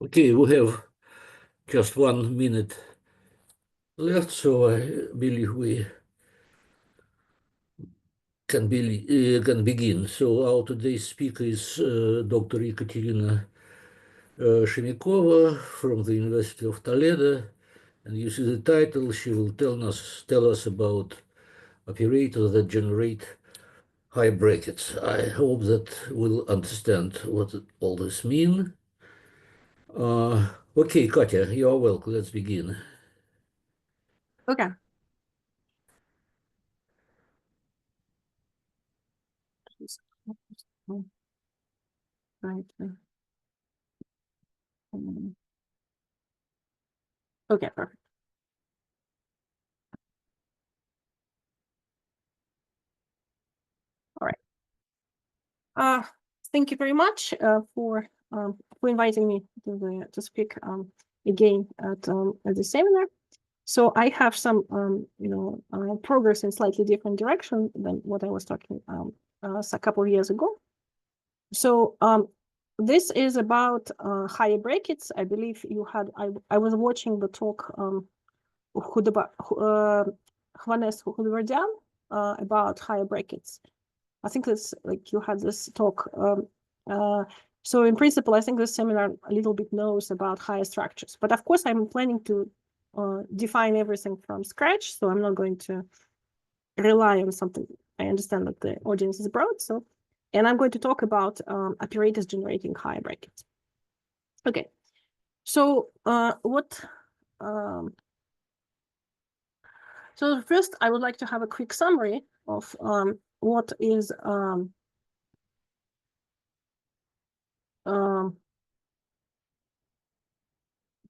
Okay, we have just 1 minute left, so I believe we can begin. So our today's speaker is Dr. Ekaterina Shemyakova from the University of Toledo, and you see the title. She will tell us about operators that generate high brackets. I hope that we'll understand what all this mean. Okay, Katya, you are welcome. Let's begin. Okay. Right. Okay, perfect. All right. Thank you very much for inviting me to speak again at the seminar. So I have some progress in slightly different direction than what I was talking a couple of years ago. So this is about higher brackets. I believe you had. I was watching the talk Juanes Hudaverdian about higher brackets. I think that's like you had this talk. So in principle, I think this seminar a little bit knows about higher structures. But of course, I'm planning to define everything from scratch. So I'm not going to rely on something. I understand that the audience is broad. So, and I'm going to talk about operators generating higher brackets. Okay. So So first, I would like to have a quick summary of what is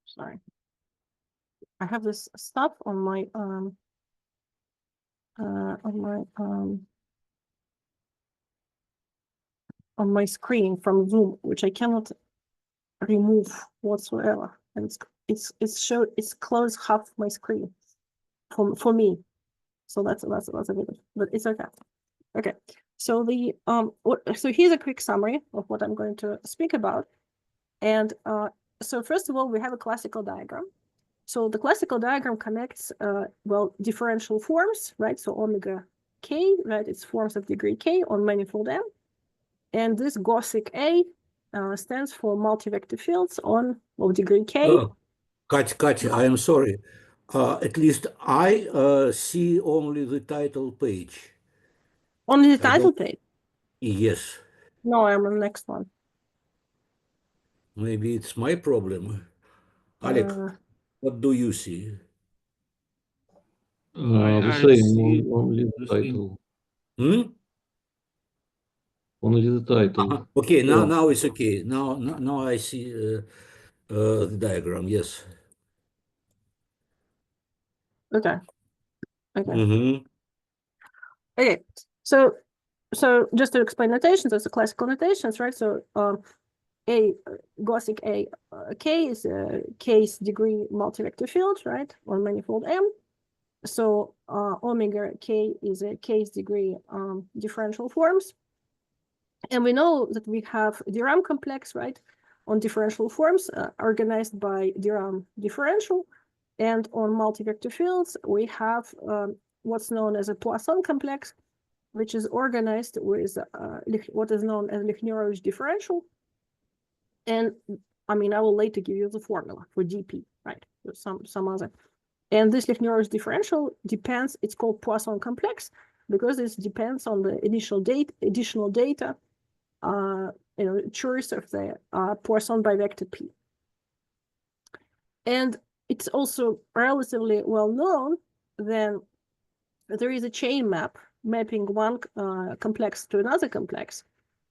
sorry, I have this stuff on my on my screen from Zoom, which I cannot remove whatsoever, and it's closed half my screen for me. So that's a bit, but it's okay. Okay, so so here's a quick summary of what I'm going to speak about, and so first of all, we have a classical diagram. So the classical diagram connects differential forms, right? So omega k, right? It's forms of degree k on manifold M, and this GDEq A stands for multi-vector fields of degree k. Katya, I am sorry. At least I see only the title page. Only the title page? Yes. No, I'm on the next one. Maybe it's my problem. Alec, what do you see? The same, only the title. Only the title. Okay, now it's okay. Now I see the diagram. Yes. Okay. Okay. So just to explain notations, that's the classical notations, right? So GDEq A K is a K's degree multi-vector field, right, on manifold M. So omega K is a K's degree differential forms. And we know that we have DRAM complex, right, on differential forms organized by DRAM differential. And on multi-vector fields, we have what's known as a Poisson complex, which is organized with what is known as Lechner-Roche differential. And I mean, I will later give you the formula for DP, right? Some other. And this Lechner-Roche differential depends, it's called Poisson complex, because it depends on the additional data, choice of the Poisson by vector P. And it's also relatively well known that there is a chain map mapping one complex to another complex,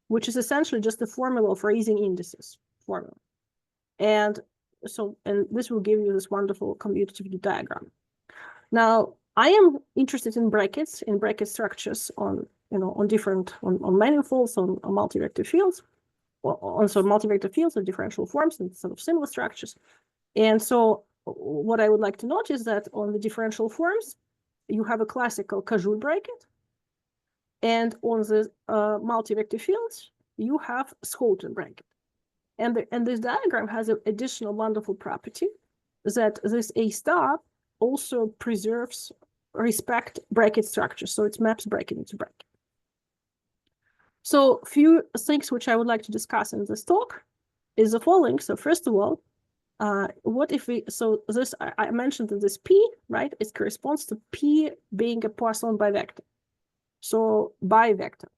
which is essentially just a formula of raising indices formula. And this will give you this wonderful commutative diagram. Now, I am interested in bracket structures on manifolds, on multi-vector fields, also multi-vector fields of differential forms and sort of similar structures. And so what I would like to note is that on the differential forms, you have a classical Cajou bracket. And on the multi-vector fields, you have Schouten bracket. And this diagram has an additional wonderful property that this A star also preserves respect bracket structure. So it maps bracket into bracket. So few things which I would like to discuss in this talk is the following. So first of all, what if we, so this, I mentioned that this P, right, it corresponds to P being a Poisson bivector. So bivector.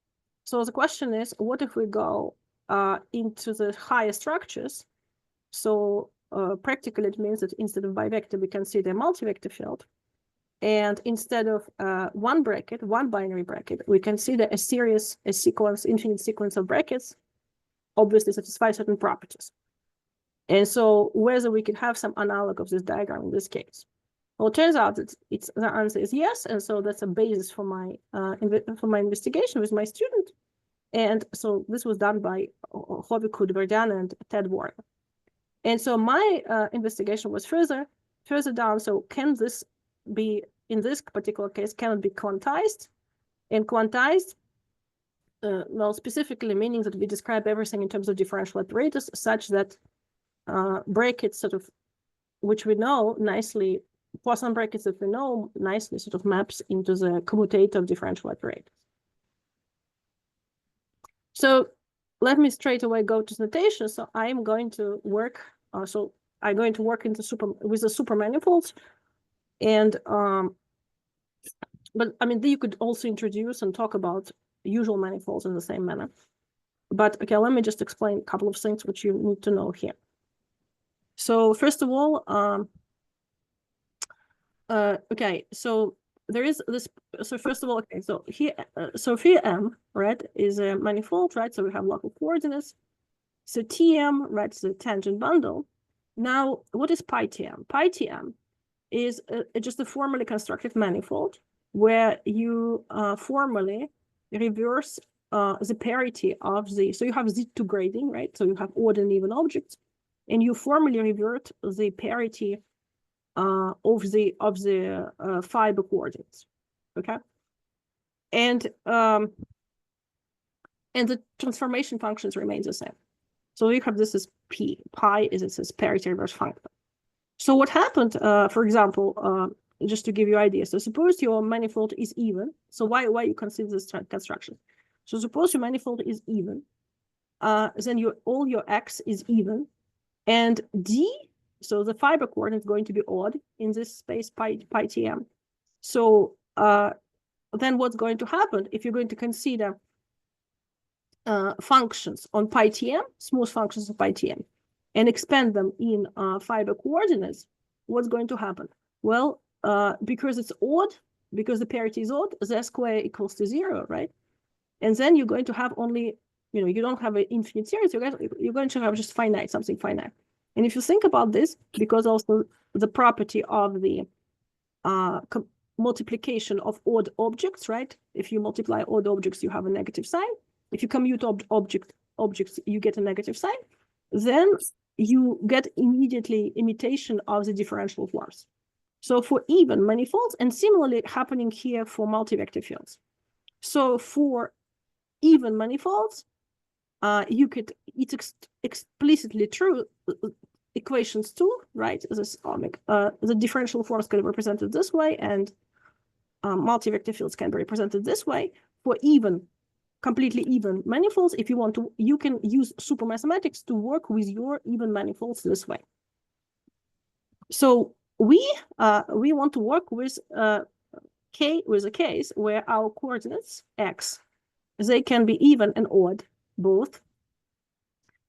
So the question is, what if we go into the higher structures? So practically it means that instead of bivector, we consider a multivector field. And instead of one bracket, one binary bracket, we consider a series, a sequence, infinite sequence of brackets, obviously satisfy certain properties. And so whether we can have some analog of this diagram in this case. Well, it turns out that the answer is yes. And so that's a basis for my investigation with my student. And so this was done by Hobby Kudverdian and Ted Warren. And so my investigation was further down. So can this be, in this particular case, can it be quantized? And quantized, well, specifically meaning that we describe everything in terms of differential operators such that brackets sort of, which we know nicely, Poisson brackets that we know nicely sort of maps into the commutator of differential operators. So let me straight away go to notation. So I am going to work, I'm going to work with the super manifolds. And, but I mean, you could also introduce and talk about usual manifolds in the same manner. But okay, let me just explain a couple of things which you need to know here. So first of all, okay, so there is this, so first of all, okay, so here, so phi M, right, is a manifold, right? So we have local coordinates. So Tm, right, is a tangent bundle. Now, what is pi Tm? Pi Tm is just a formally constructed manifold where you formally reverse the parity of the, so you have Z2 grading, right? So you have odd and even objects, and you formally revert the parity of the fiber coordinates, okay? And the transformation functions remain the same. So we have this as P. Pi is this parity reverse function. So what happened, for example, just to give you ideas. So suppose your manifold is even. So why you consider this construction? So suppose your manifold is even, then all your X is even, and D, so the fiber coordinate is going to be odd in this space pi Tm. So then what's going to happen if you're going to consider functions on pi Tm, smooth functions of pi Tm, and expand them in fiber coordinates, what's going to happen? Well, because it's odd, because the parity is odd, z square equals to 0, right? And then you're going to have only, you don't have an infinite series, you're going to have just finite, something finite. And if you think about this, because also the property of the multiplication of odd objects, right? If you multiply odd objects, you have a negative sign. If you commute objects, you get a negative sign. Then you get immediately imitation of the differential forms. So for even manifolds, and similarly happening here for multivector fields. So for even manifolds, it's explicitly true. Equations 2, right? This the differential forms can be represented this way, and multivector fields can be represented this way. For even, completely even manifolds, if you want to, you can use supermathematics to work with your even manifolds this way. So we want to work with a case where our coordinates X, they can be even and odd, both.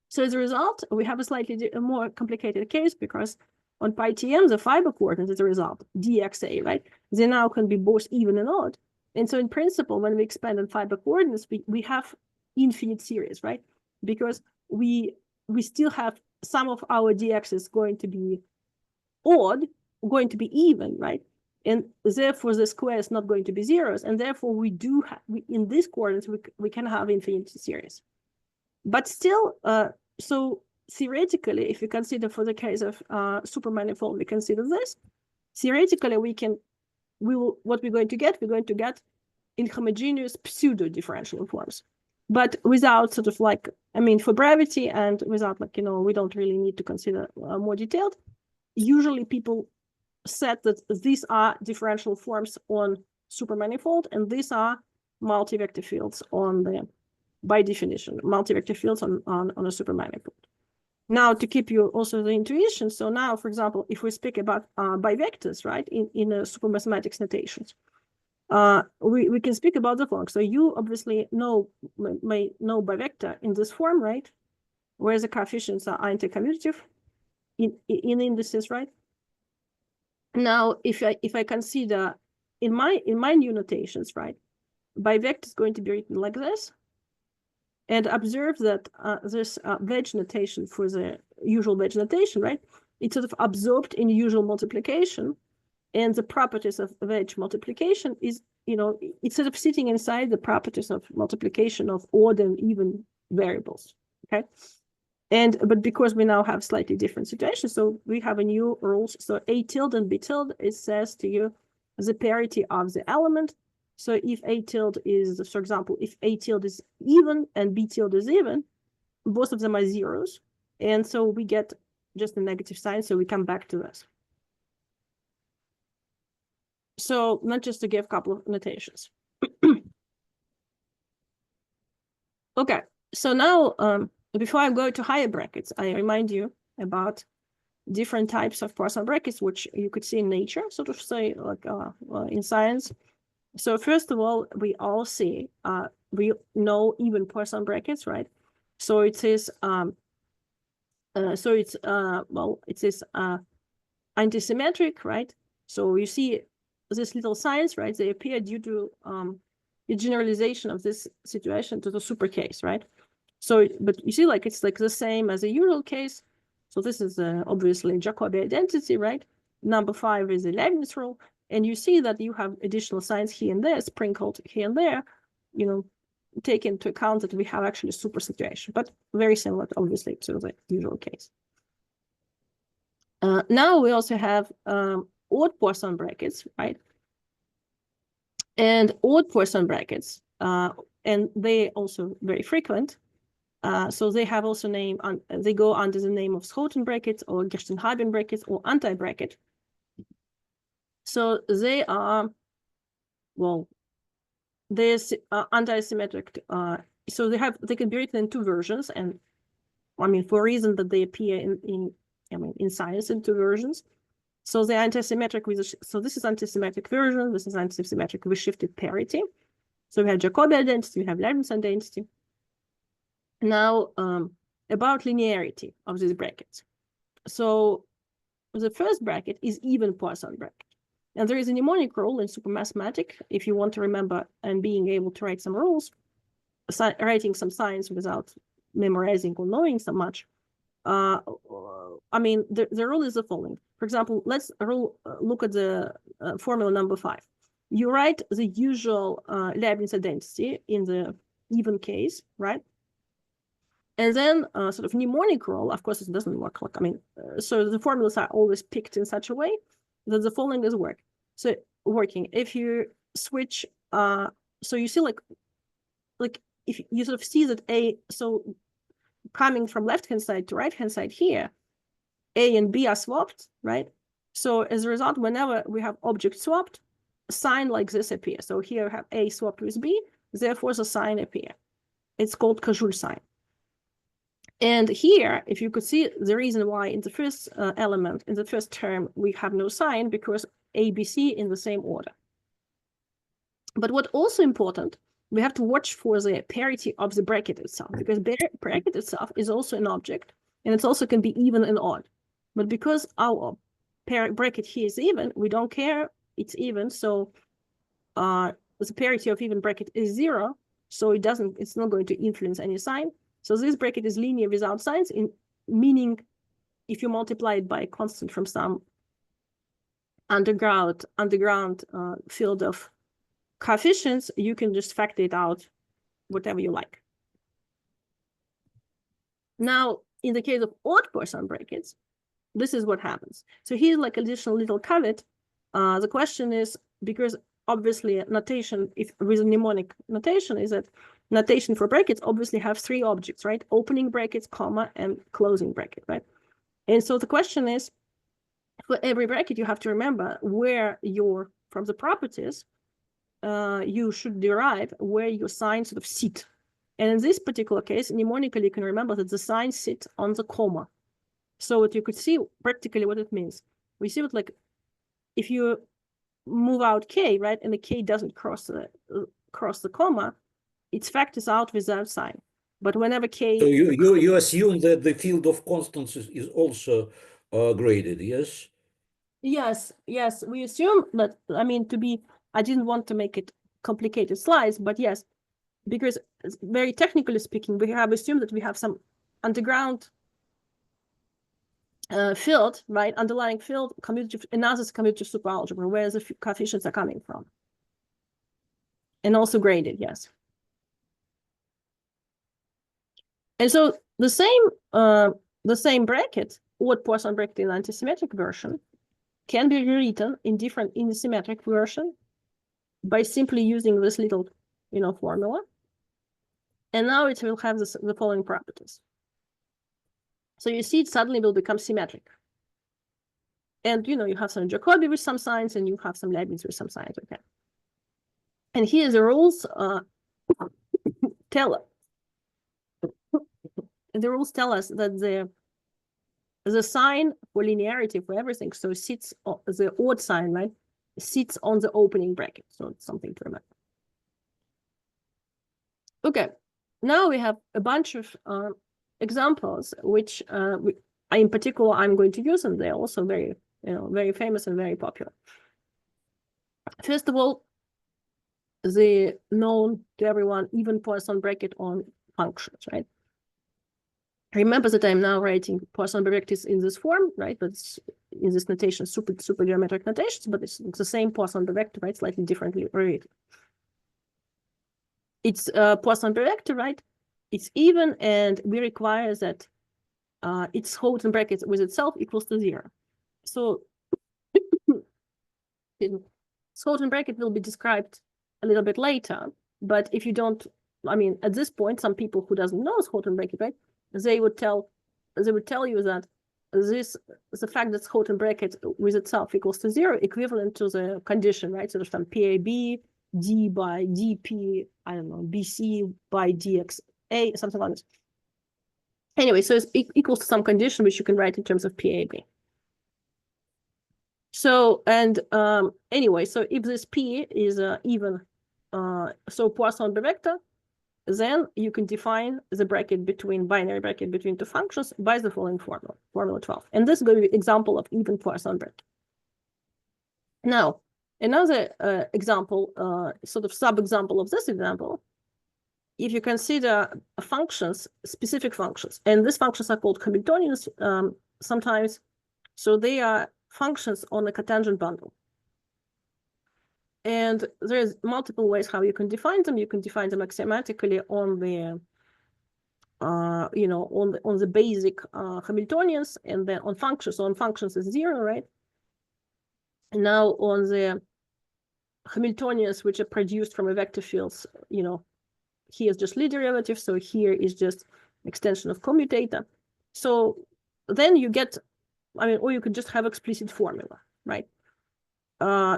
So as a result, we have a slightly more complicated case because on pi Tm, the fiber coordinates as a result, dxa, right? They now can be both even and odd. And so in principle, when we expand on fiber coordinates, we have infinite series, right? Because we still have some of our dx's going to be odd, going to be even, right? And therefore the square is not going to be zeros. And therefore we do have, in these coordinates, we can have infinite series. But still, so theoretically, if you consider for the case of supermanifold, we consider this. Theoretically, what we're going to get inhomogeneous pseudo differential forms. but without sort of like, I mean, for brevity and without like, we don't really need to consider more detailed. Usually people set that these are differential forms on supermanifold, and these are multi-vector fields on the, by definition, multi-vector fields on a supermanifold. Now, to keep you also the intuition, so now, for example, if we speak about bivectors, right, in a supermathematics notations, we can speak about the following. So you obviously may know bivector in this form, right, where the coefficients are intercommutative in indices, right? Now, if I consider in my new notations, right, bivector is going to be written like this, and observe that this wedge notation for the usual wedge notation, right, it's sort of absorbed in usual multiplication, and the properties of wedge multiplication is, it's sort of sitting inside the properties of multiplication of odd and even variables, okay? But because we now have slightly different situations, so we have a new rules. So A tilde and B tilde, it says to you the parity of the element. So if A tilde is, for example, if A tilde is even and B tilde is even, both of them are zeros. And so we get just a negative sign. So we come back to this. So not just to give a couple of notations. Okay, so now before I go to higher brackets, I remind you about different types of Poisson brackets, which you could see in nature, so to say, like in science. So first of all, we all see, we know even Poisson brackets, right? So it is, it is antisymmetric, right? So you see these little signs, right? They appear due to the generalization of this situation to the super case, right? So, but you see, like it's like the same as a usual case. So this is obviously Jacobi identity, right? Number 5 is the Leibniz rule, and you see that you have additional signs here and there, sprinkled here and there, take into account that we have actually a super situation, but very similar, obviously, to the usual case. Now we also have odd Poisson brackets, right? And odd Poisson brackets, and they also very frequent. So they have also they go under the name of Schouten brackets or Gerstenhagen brackets or anti-bracket. So they are, well, there's anti-symmetric. So they can be written in two versions, and I mean for a reason that they appear in science in two versions. So the anti-symmetric so this is anti-symmetric version. This is anti-symmetric with shifted parity. So we have Jacobi identity, we have Leibniz identity. Now, about linearity of these brackets. So the first bracket is even Poisson bracket. And there is a mnemonic rule in supermathematics, if you want to remember and being able to write some rules, writing some signs without memorizing or knowing so much. I mean, the rule is the following. For example, let's look at the formula number 5. You write the usual Leibniz identity in the even case, right? And then sort of mnemonic rule, of course, it doesn't work like, I mean, so the formulas are always picked in such a way that the following is working. If you switch, so you see like if you sort of see that so coming from left-hand side to right-hand side here, A and B are swapped, right? So as a result, whenever we have object swapped, a sign like this appears. So here we have A swapped with B, therefore the sign appear. It's called Cajul sign. And here, if you could see the reason why in the first element, in the first term, we have no sign because A, B, C in the same order. But what also important, we have to watch for the parity of the bracket itself, because bracket itself is also an object, and it also can be even and odd. But because our bracket here is even, we don't care, it's even, so the parity of even bracket is 0, so it's not going to influence any sign. So this bracket is linear without signs, meaning if you multiply it by a constant from some underground field of coefficients, you can just factor it out whatever you like. Now, in the case of odd Poisson brackets, this is what happens. So here's like additional little caveat. The question is, because obviously notation, if with a mnemonic notation, is that notation for brackets obviously have three objects, right? Opening brackets, comma, and closing bracket, right? And so the question is, for every bracket, you have to remember where from the properties, you should derive where your signs sort of sit. And in this particular case, mnemonically, you can remember that the signs sit on the comma. So what you could see practically what it means. We see what, like, if you move out k, right, and the k doesn't cross the comma, it factors out without sign. But whenever k... So you assume that the field of constants is also graded, yes? Yes, we assume that, I mean, I didn't want to make it complicated slides, but yes, because very technically speaking, we have assumed that we have some underground field, right, underlying field, another commutative superalgebra, where the coefficients are coming from. And also graded, yes. And so the same bracket, odd Poisson bracket in antisymmetric version, can be rewritten in the symmetric version by simply using this little, formula. And now it will have the following properties. So you see, it suddenly will become symmetric. And, you have some Jacobi with some signs, and you have some Leibniz with some signs, okay? And here the rules tell us. The rules tell us that the sign for linearity for everything, so the odd sign, right, sits on the opening bracket. So it's something to remember. Okay, now we have a bunch of examples, which in particular I'm going to use, and they're also very, very famous and very popular. First of all, the known to everyone even Poisson bracket on functions, right? Remember that I'm now writing Poisson brackets in this form, right? But it's in this notation, super geometric notations, but it's the same Poisson vector, right? Slightly differently related. It's Poisson vector, right? It's even, and we require that its Houghton bracket with itself equals to 0. So Houghton bracket will be described a little bit later, but if you don't, I mean, at this point, some people who doesn't know Houghton bracket, right? They would tell you that the fact that Houghton bracket with itself equals to 0 equivalent to the condition, right? So there's some PAB, D by DP, I don't know, BC by DXA, something like this. Anyway, so it's equals to some condition which you can write in terms of PAB. So, and anyway, so if this P is even, so Poisson vector, then you can define the binary bracket between two functions by the following formula 12. And this is going to be an example of even Poisson bracket. Now, another example, sort of sub-example of this example, if you consider specific functions, and these functions are called Hamiltonians sometimes, so they are functions on a cotangent bundle. And there's multiple ways how you can define them. You can define them axiomatically on the, on the basic Hamiltonians, and then on functions. So on functions is 0, right? And now on the Hamiltonians, which are produced from a vector fields, here's just Lie derivative. So here is just extension of commutator. So then you get, or you could just have explicit formula, right?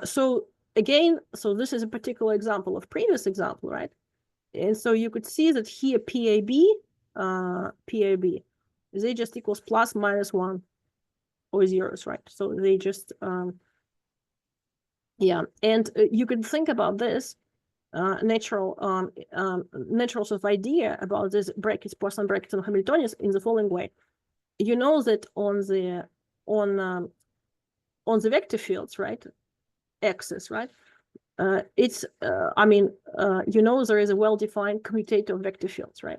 So again, so this is a particular example of previous example, right? And so you could see that here PAB, they just equals plus minus 1 or zeros, right? So they just, yeah. And you can think about this natural sort of idea about this brackets, Poisson brackets and Hamiltonians in the following way. You know that on the vector fields, right? X's, right? There is a well-defined commutator of vector fields, right?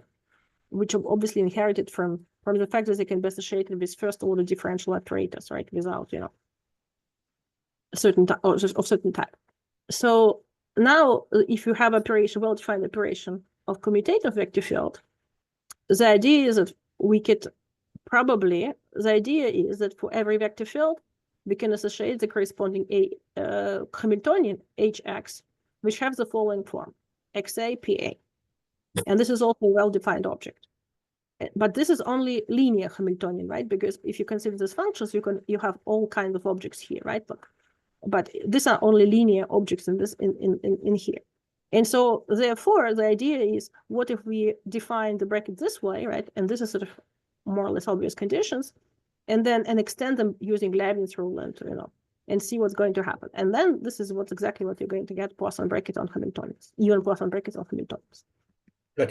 Which are obviously inherited from the fact that they can be associated with first-order differential operators, right? Without, a certain type. So now, if you have well-defined operation of commutator of vector field, the idea is that for every vector field, we can associate the corresponding Hamiltonian HX, which have the following form: XA, PA. And this is also a well-defined object. But this is only linear Hamiltonian, right? Because if you consider these functions, you have all kinds of objects here, right? But these are only linear objects in this in here. And so therefore the idea is, what if we define the bracket this way, right? And this is sort of more or less obvious conditions, and extend them using Leibniz rule and see what's going to happen. And then this is exactly what you're going to get: Poisson bracket on Hamiltonians, even Poisson brackets on Hamiltonians. But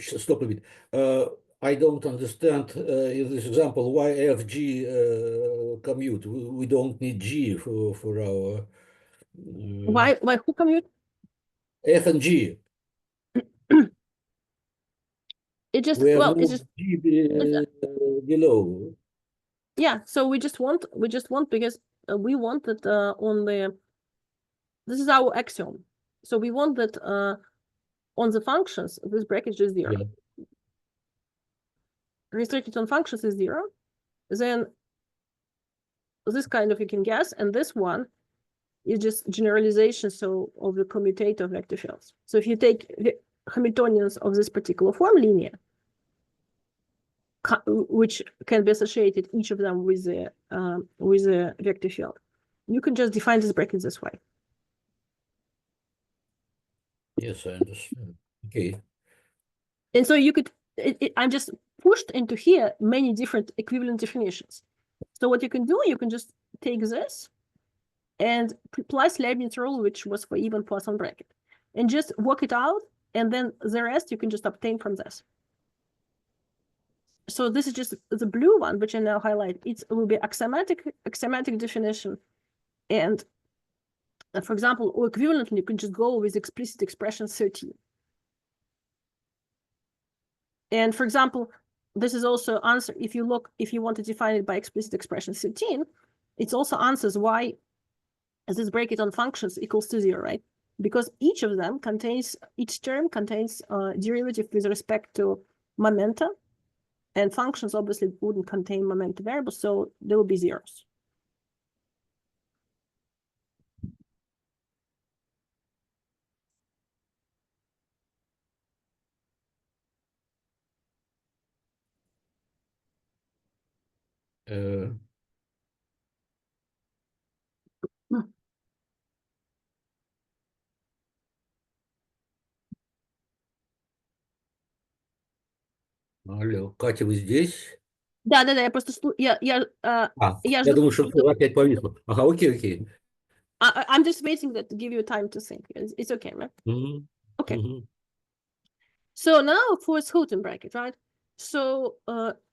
stop a bit. I don't understand in this example why FG commute. We don't need G for our. Why who commute? F and G. It just We well, have it's just G below. Yeah, so we just want because we want that on the, this is our axiom. So we want that on the functions, this bracket is 0. Yeah. Restricted on functions is 0. Then this kind of you can guess, and this one is just generalization of the commutator vector fields. So if you take the Hamiltonians of this particular form, linear, which can be associated each of them with a vector field, you can just define this bracket this way. Yes, I understand. Okay. And so you could, I'm just pushed into here many different equivalent definitions. So what you can do, you can just take this and plus Leibniz rule, which was for even Poisson bracket, and just work it out, and then the rest you can just obtain from this. So this is just the blue one, which I now highlight. It will be axiomatic definition, and for example, or equivalently, you can just go with explicit expression 13. And for example, this is also answer, if you want to define it by explicit expression 13, it also answers why this bracket on functions equals to 0, right? Because each of them contains, each term contains derivative with respect to momenta, and functions obviously wouldn't contain momenta variables, so there will be zeros. Алло, Катя, вы здесь? Да, я просто я я думаю, что опять повисло. Ага, окей. I'm just waiting to give you time to think. It's okay, right? Okay. So now for a Schouten bracket, right? So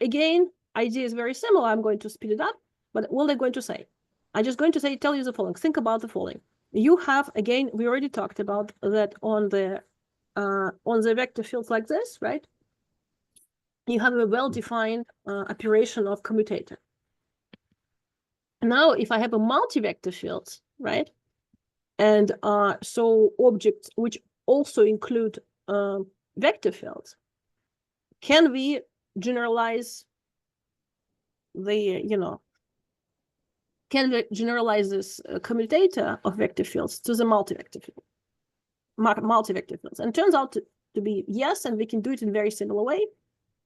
again, idea is very similar. I'm going to speed it up, but what they're going to say, I'm just going to tell you the following. Think about the following. You have, again, we already talked about that on the vector fields like this, right? You have a well-defined operation of commutator. Now, if I have a multi-vector field, right? And so objects which also include vector fields, can we generalize can we generalize this commutator of vector fields to the multi-vector fields? And it turns out to be yes, and we can do it in a very similar way.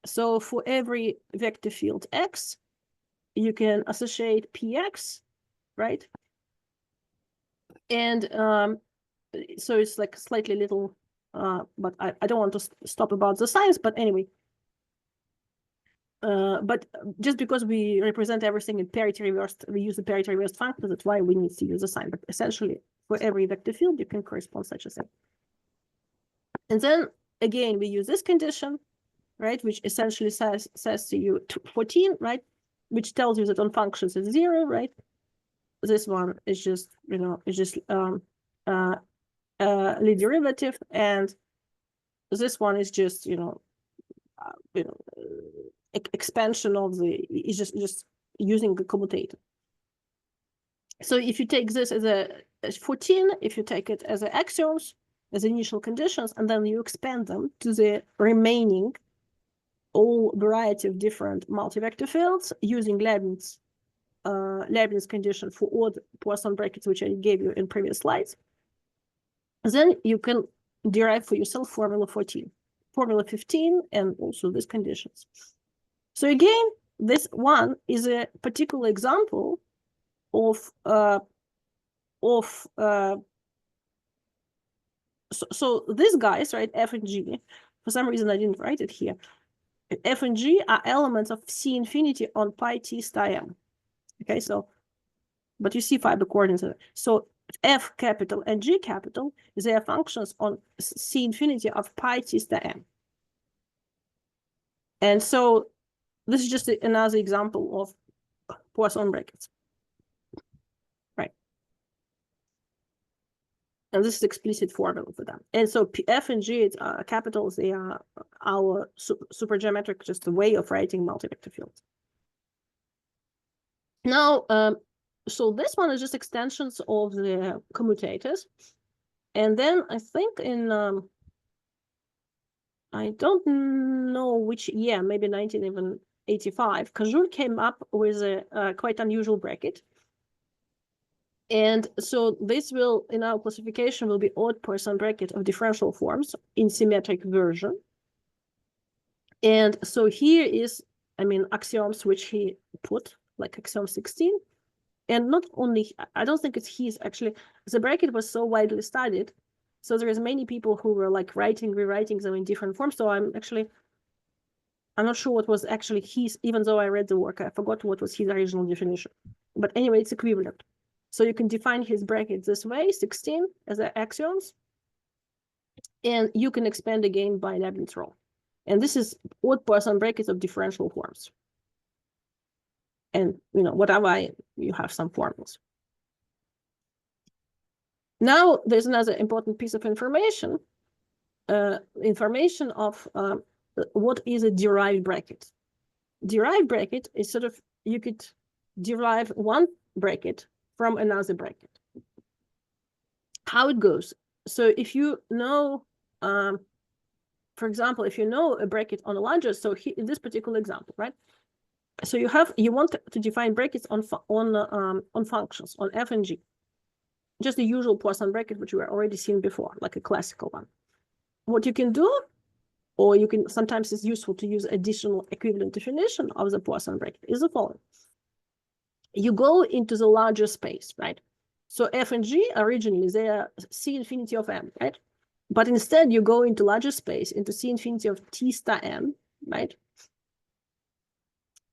So for every vector field X, you can associate PX, right? And so it's like slightly little, but I don't want to stop about the science, but anyway. But just because we represent everything in parity reversed, we use the parity reversed function, that's why we need to use a sign. But essentially, for every vector field, you can correspond such a thing. And then, again, we use this condition, right, which essentially says to you 14, right, which tells you that on functions it's 0, right? This one is just, Lie derivative, and this one is just, expansion of the, is just using the commutator. So if you take this as 14, if you take it as axioms, as initial conditions, and then you expand them to the remaining all variety of different multi-vector fields using Leibniz condition for all the Poisson brackets, which I gave you in previous slides, then you can derive for yourself formula 14, formula 15, and also these conditions. So again, this one is a particular example of so these guys, right, F and G, for some reason I didn't write it here. F and G are elements of C infinity on pi t star m. Okay, so, but you see fiber coordinates. So F capital and G capital, they are functions on C infinity of pi t star m. And so this is just another example of Poisson brackets. Right. And this is explicit formula for them. And so F and G, it's, capitals, they are our supergeometric, just a way of writing multi-vector fields. Now, so this one is just extensions of the commutators. And then I think in, I don't know which year, maybe 1985, Kajul came up with a quite unusual bracket. And so this will, in our classification, will be odd Poisson bracket of differential forms in symmetric version. And so here is, I mean, axioms which he put, like axiom 16. And not only, I don't think it's his, actually, the bracket was so widely studied. So there is many people who were like rewriting them in different forms. So I'm not sure what was actually his, even though I read the work, I forgot what was his original definition. But anyway, it's equivalent. So you can define his bracket this way, 16 as the axioms. And you can expand again by Leibniz rule. And this is odd Poisson brackets of differential forms. And, you know, whatever you have some formulas. Now, there's another important piece of information, of what is a derived bracket. Derived bracket is sort of, you could derive one bracket from another bracket. How it goes. So if you know, for example, if you know a bracket on a larger, so in this particular example, right? So you want to define brackets on functions, on F and G. Just the usual Poisson bracket, which we already seen before, like a classical one. What you can do, or you can, sometimes it's useful to use additional equivalent definition of the Poisson bracket, is the following. You go into the larger space, right? So F and G originally, they are C infinity of M, right? But instead you go into larger space, into C infinity of T star M, right?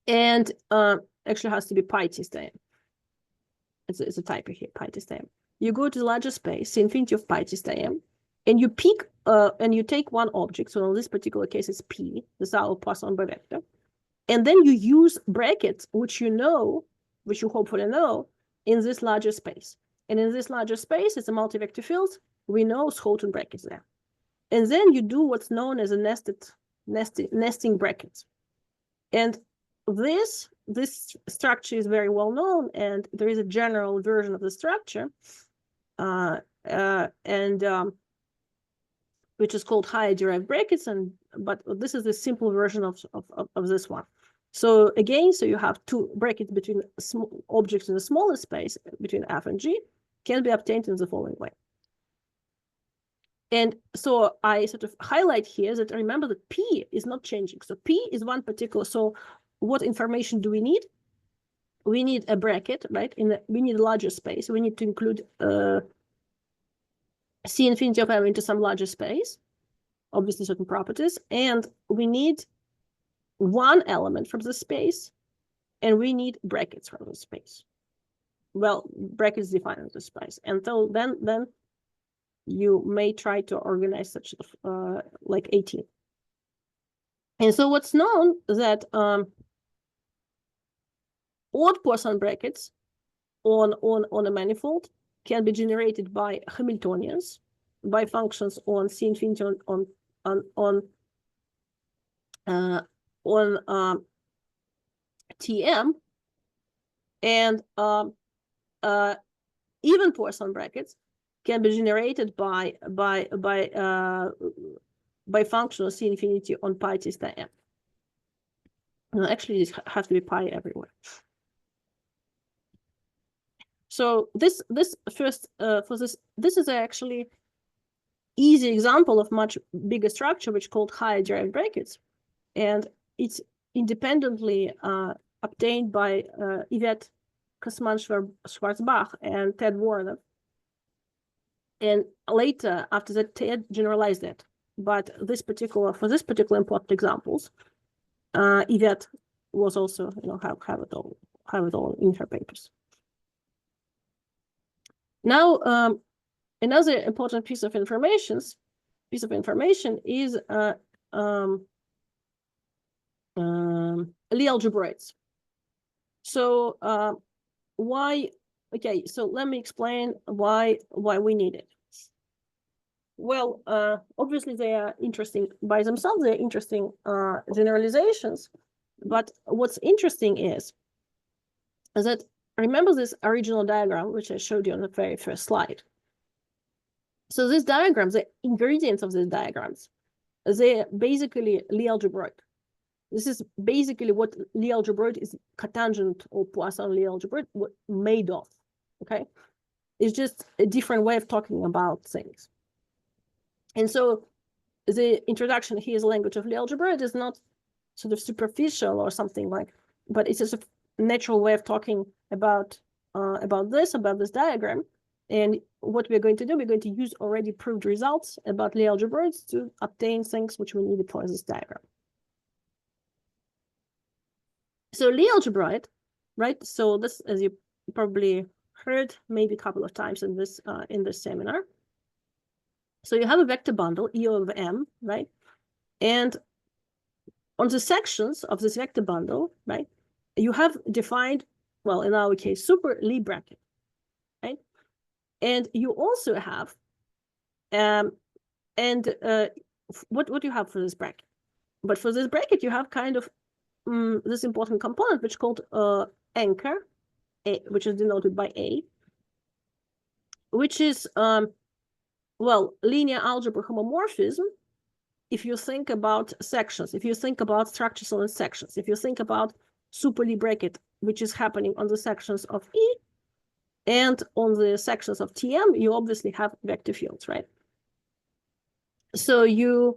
And actually has to be pi T star M. It's a typo here, pi T star M. You go to the larger space, C infinity of pi T star M, and you pick, and you take one object. So in this particular case, it's P, this is our Poisson vector. And then you use brackets, which you hopefully know, in this larger space. And in this larger space, it's a multi-vector field. We know Schouten brackets there. And then you do what's known as a nesting brackets. And this structure is very well known, and there is a general version of the structure, which is called higher derived brackets. But this is the simple version of this one. So again, so you have two brackets between objects in the smaller space between F and G can be obtained in the following way. And so I sort of highlight here that remember that P is not changing. So P is one particular. So what information do we need? We need a bracket, right? We need a larger space. We need to include C infinity of M into some larger space, obviously certain properties. And we need one element from the space, and we need brackets from the space. Well, brackets define the space. And so then you may try to organize such like 18. And so what's known that odd Poisson brackets on a manifold can be generated by Hamiltonians, by functions on C infinity on Tm, and even Poisson brackets can be generated by functional C infinity on pi T star M. Actually, this has to be pi everywhere. So this first this is actually easy example of much bigger structure, which is called higher derived brackets. And it's independently obtained by Yvette Kosman-Schwarzbach and Ted Warner. And later, after that, Ted generalized it. But for this particular important examples, Yvette was also, have it all in her papers. Now, another important piece of information is Lie algebraics. So why? Okay, so let me explain why we need it. Well, obviously they are interesting by themselves. They're interesting generalizations. But what's interesting is that, remember this original diagram, which I showed you on the very first slide. So these diagrams, the ingredients of these diagrams, they're basically Lie algebraic. This is basically what Lie algebraic is, cotangent or Poisson Lie algebraic made of, okay? It's just a different way of talking about things. And so the introduction here is language of Lie algebraic is not sort of superficial or something like, but it's just a natural way of talking about this diagram. And what we're going to do, we're going to use already proved results about Lie algebraics to obtain things which we needed for this diagram. So Lie algebraic, right? So this, as you probably heard maybe a couple of times in this seminar. So you have a vector bundle, E over M, right? And on the sections of this vector bundle, right, you have defined, well, in our case, super Lie bracket, right? And you also have, what do you have for this bracket? But for this bracket, you have kind of this important component, which is called anchor, which is denoted by A, which is, well, linear algebra homomorphism. If you think about sections, if you think about structures on sections, if you think about super Lie bracket, which is happening on the sections of E, and on the sections of TM, you obviously have vector fields, right? So in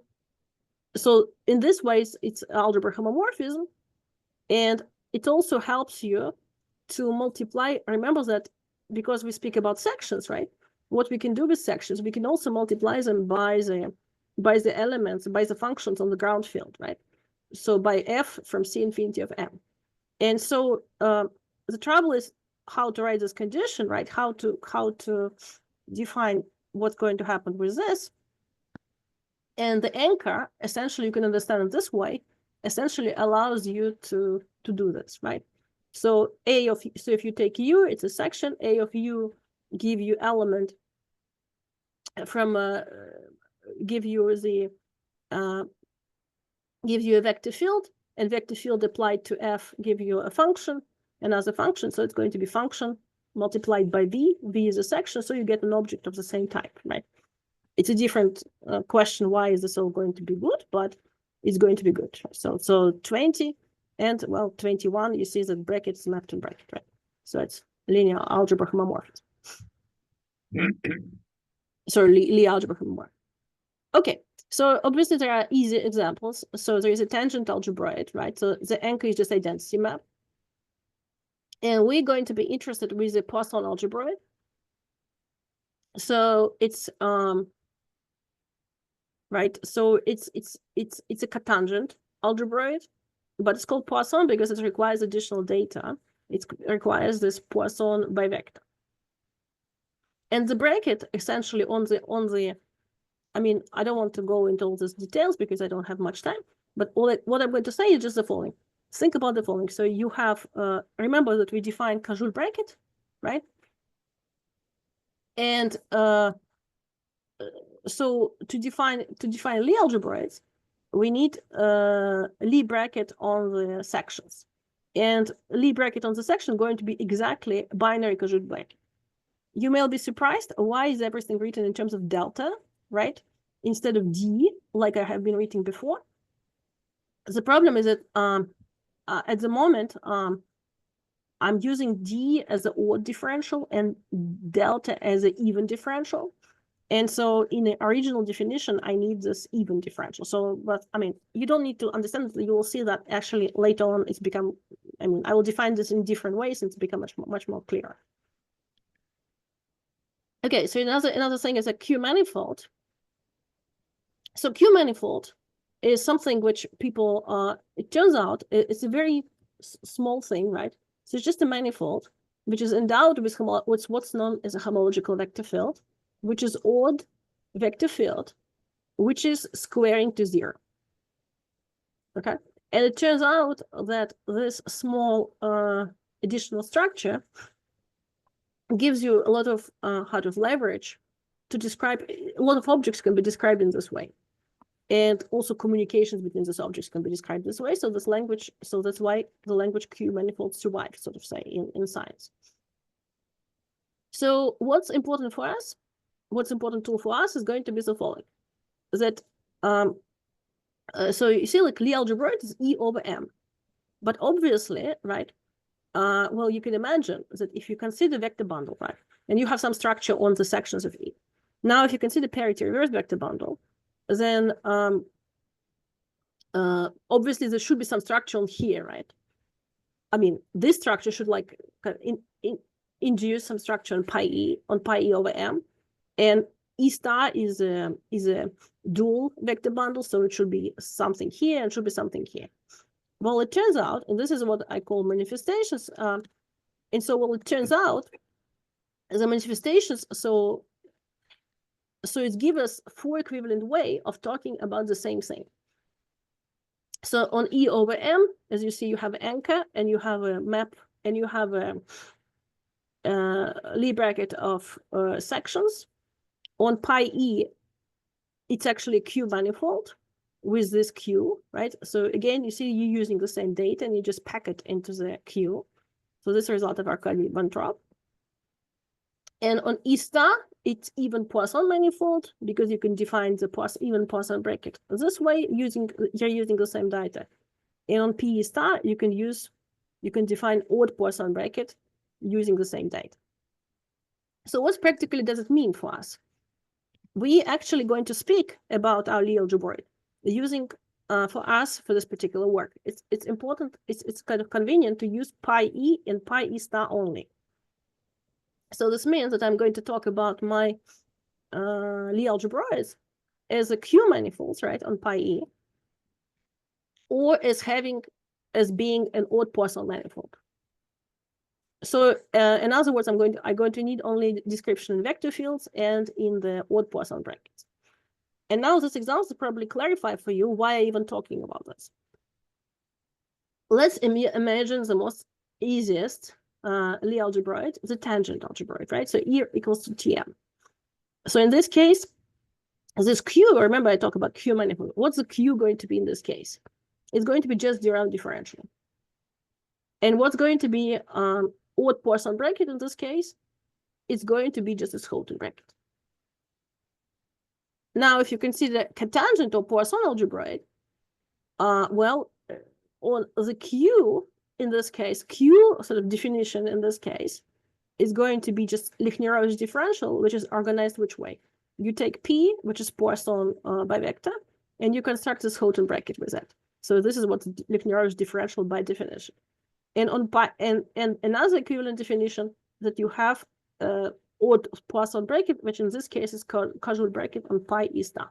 this way, it's algebra homomorphism, and it also helps you to multiply. Remember that because we speak about sections, right? What we can do with sections, we can also multiply them by the elements, by the functions on the ground field, right? So by f from C infinity of M. And so the trouble is how to write this condition, right? How to define what's going to happen with this. And the anchor, essentially, you can understand it this way, essentially allows you to do this, right? So if you take U, it's a section. A of U give you element from give you a vector field, and vector field applied to F give you a function, another function. So it's going to be function multiplied by V. V is a section, so you get an object of the same type, right? It's a different question. Why is this all going to be good? But it's going to be good. So 20 and, well, 21, you see that bracket is mapped to bracket, right? So it's linear algebra homomorphism. Sorry, Lie algebra homomorphism. Okay, so obviously there are easy examples. So there is a tangent algebraic, right? So the anchor is just identity map. And we're going to be interested with the Poisson algebraic. So it's right. So it's a cotangent algebraic, but it's called Poisson because it requires additional data. It requires this Poisson bivector. And the bracket essentially on the I mean, I don't want to go into all these details because I don't have much time, but what I'm going to say is just the following. Think about the following. So you have, remember that we defined Cajole bracket, right? And so to define Lie algebraics, we need Lie bracket on the sections. And Lie bracket on the section going to be exactly binary Cajole bracket. You may be surprised, why is everything written in terms of delta, right? Instead of D, like I have been writing before. The problem is that at the moment, I'm using D as an odd differential and delta as an even differential. And so in the original definition, I need this even differential. So, but I mean, you don't need to understand it. You will see that actually later on it's become, I mean, I will define this in different ways and it's become much more clear. Okay, so another thing is a Q manifold. So Q manifold is something which people, it turns out it's a very small thing, right? So it's just a manifold, which is endowed with what's known as a homological vector field, which is odd vector field, which is squaring to 0. Okay, and it turns out that this small additional structure gives you a lot of leverage to describe. A lot of objects can be described in this way, and also communications between these objects can be described this way. So this language, so that's why the language Q manifold survives, sort of say, in science. So what's important for us? What's important tool for us is going to be the following: that so you see, like Lie algebroid is E over M, but obviously, right? Well, you can imagine that if you consider vector bundle, right, and you have some structure on the sections of E. Now, if you consider parity reverse vector bundle, then obviously there should be some structure on here, right? I mean, this structure should like induce some structure on pi E over M, and E star is a dual vector bundle, so it should be something here and should be something here. Well, it turns out, and this is what I call manifestations, and so what it turns out, the manifestations, so it gives us 4 equivalent way of talking about the same thing. So on E over M, as you see, you have anchor, and you have a map, and you have a Lie bracket of sections. On pi E, it's actually a Q manifold with this Q, right? So again, you see you're using the same data and you just pack it into the Q. So this is a result of Arkady-Weintraub. And on E star, it's even Poisson manifold because you can define the even Poisson bracket. This way, you're using the same data. And on P star, you can define odd Poisson bracket using the same data. So what practically does it mean for us? We actually going to speak about our Lie algebroid using for us for this particular work. It's important. It's kind of convenient to use pi E and pi E star only. So this means that I'm going to talk about my Lie algebroids as a Q manifolds, right, on pi E, or as being an odd Poisson manifold. So in other words, I'm going to need only description in vector fields and in the odd Poisson brackets. And now this example will probably clarify for you why I'm even talking about this. Let's imagine the most easiest Lie algebroid, the tangent algebroid, right? So E equals to Tm. So in this case, this Q, remember I talk about Q manifold. What's the Q going to be in this case? It's going to be just the round differential. And what's going to be odd Poisson bracket in this case? It's going to be just a Schouten bracket. Now, if you consider cotangent or Poisson algebroid, well, on the Q in this case, Q sort of definition in this case is going to be just Lichner-Roche differential, which is organized which way? You take P, which is Poisson by vector, and you construct this Schouten bracket with that. So this is what's Lichner-Roche differential by definition. And on pi and another equivalent definition that you have odd Poisson bracket, which in this case is called causal bracket on pi E star.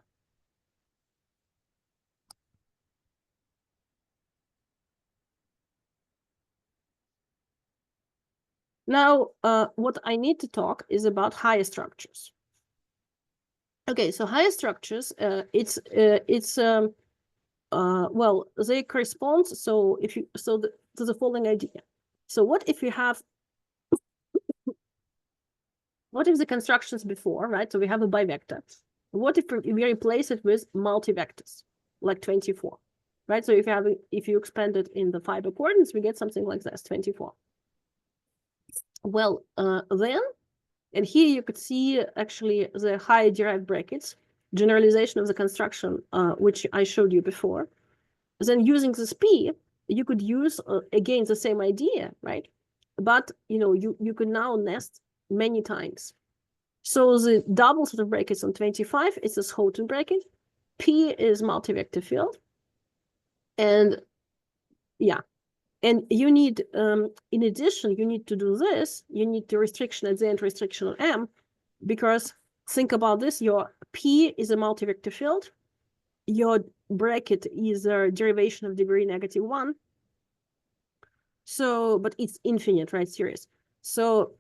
Now, what I need to talk is about higher structures. Okay, so higher structures, well, they correspond. So if you to the following idea. So what if you have? What if the constructions before, right? So we have a bivector. What if we replace it with multi-vectors, like 24, right? So if you expand it in the fiber coordinates, we get something like this, 24. Well, then, and here you could see actually the higher derived brackets, generalization of the construction, which I showed you before. Then using this P, you could use, again, the same idea, right? But, you could now nest many times. So the double sort of brackets on 25 is a Schouten bracket. P is multi-vector field. And yeah, and you need, in addition, you need to do this. You need the restriction at the end, restriction on M, because think about this, your P is a multi-vector field. Your bracket is a derivation of degree -1. So, but it's infinite, right, series. So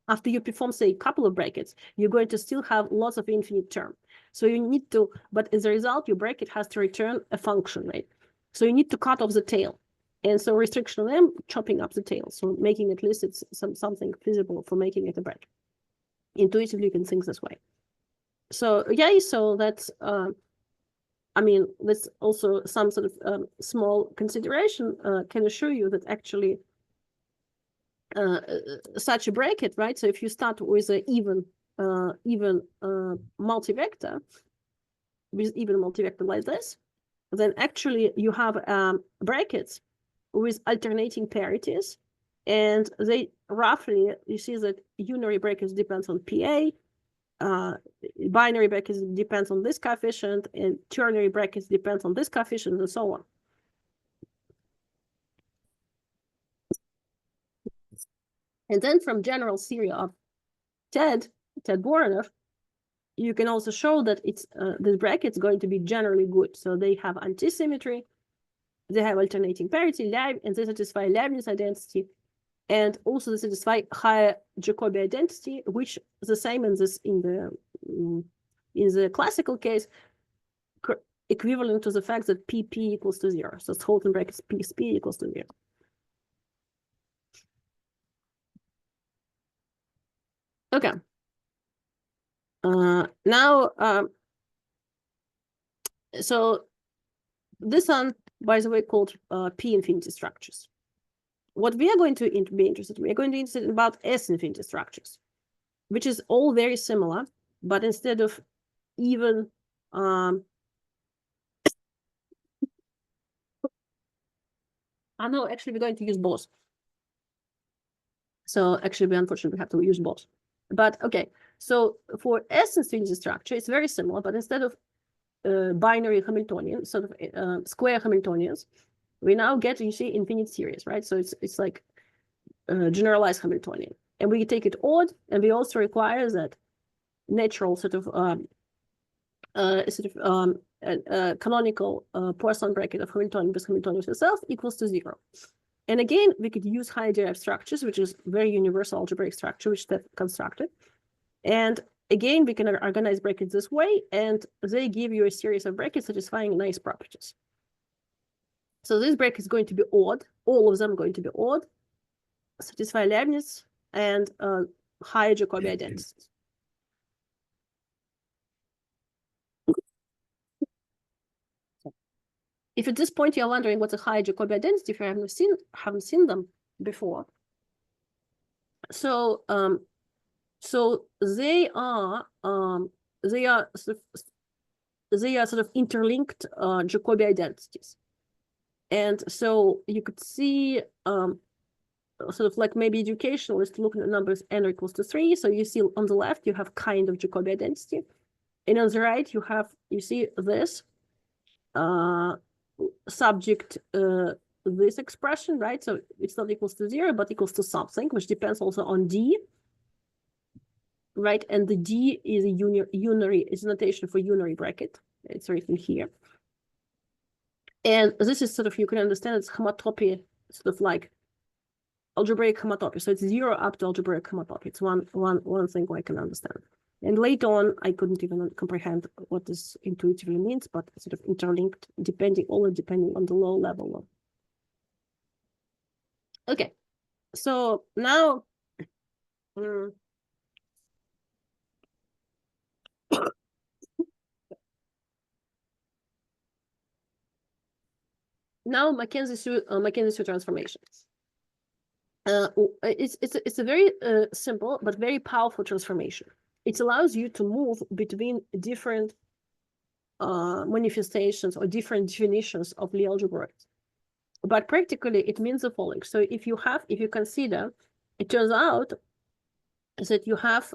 after you perform, say, a couple of brackets, you're going to still have lots of infinite term. So you need to, but as a result, your bracket has to return a function, right? So you need to cut off the tail. And so restriction on M, chopping up the tail. So making at least it's something feasible for making it a bracket. Intuitively, you can think this way. So yeah, so that's, I mean, that's also some sort of small consideration can assure you that actually such a bracket, right? So if you start with an even multi-vector, like this, then actually you have brackets with alternating parities, and they roughly, you see that unary brackets depends on PA, binary brackets depends on this coefficient, and ternary brackets depends on this coefficient, and so on. And then from general theory of Ted Voronov, you can also show that it's this bracket's going to be generally good. So they have antisymmetry, they have alternating parity, and they satisfy Leibniz identity, and also they satisfy higher Jacobi identity, which is the same in the classical case, equivalent to the fact that PP equals to 0. So Schouten brackets P equals to 0. Okay. Now, so this one, by the way, called P infinity structures. What we are going to be interested in, we are going to be interested in about S infinity structures, which is all very similar, but instead of even, no, actually we're going to use both. So actually we unfortunately have to use both. But okay, so for S infinity structure, it's very similar, but instead of binary Hamiltonian, sort of square Hamiltonians, we now get, you see, infinite series, right? So it's like generalized Hamiltonian. And we take it odd, and we also require that natural sort of canonical Poisson bracket of Hamiltonian with Hamiltonian itself equals to 0. And again, we could use high derived structures, which is very universal algebraic structure, which that constructed. And again, we can organize brackets this way, and they give you a series of brackets satisfying nice properties. So this bracket is going to be odd. All of them are going to be odd, satisfy Leibniz, and high Jacobi identities. If at this point you're wondering what's a high Jacobi identity, if you haven't seen them before, so so they are sort of interlinked Jacobi identities, and so you could see sort of like maybe educationalists looking at numbers n equals to 3. So you see on the left you have kind of Jacobi identity, and on the right you see this subject this expression, right? So it's not equals to 0, but equals to something, which depends also on D, right? And the D is a unary, is a notation for unary bracket. It's written here. And this is sort of, you can understand it's homotopy, sort of like algebraic homotopy. So it's 0 up to algebraic homotopy. It's one thing I can understand. And later on, I couldn't even comprehend what this intuitively means, but it's sort of interlinked, depending on the low level. Okay, so now, now Mackenzie transformations. It's a very simple but very powerful transformation. It allows you to move between different manifestations or different definitions of Lie algebraics. But practically, it means the following. So if you consider, it turns out is that you have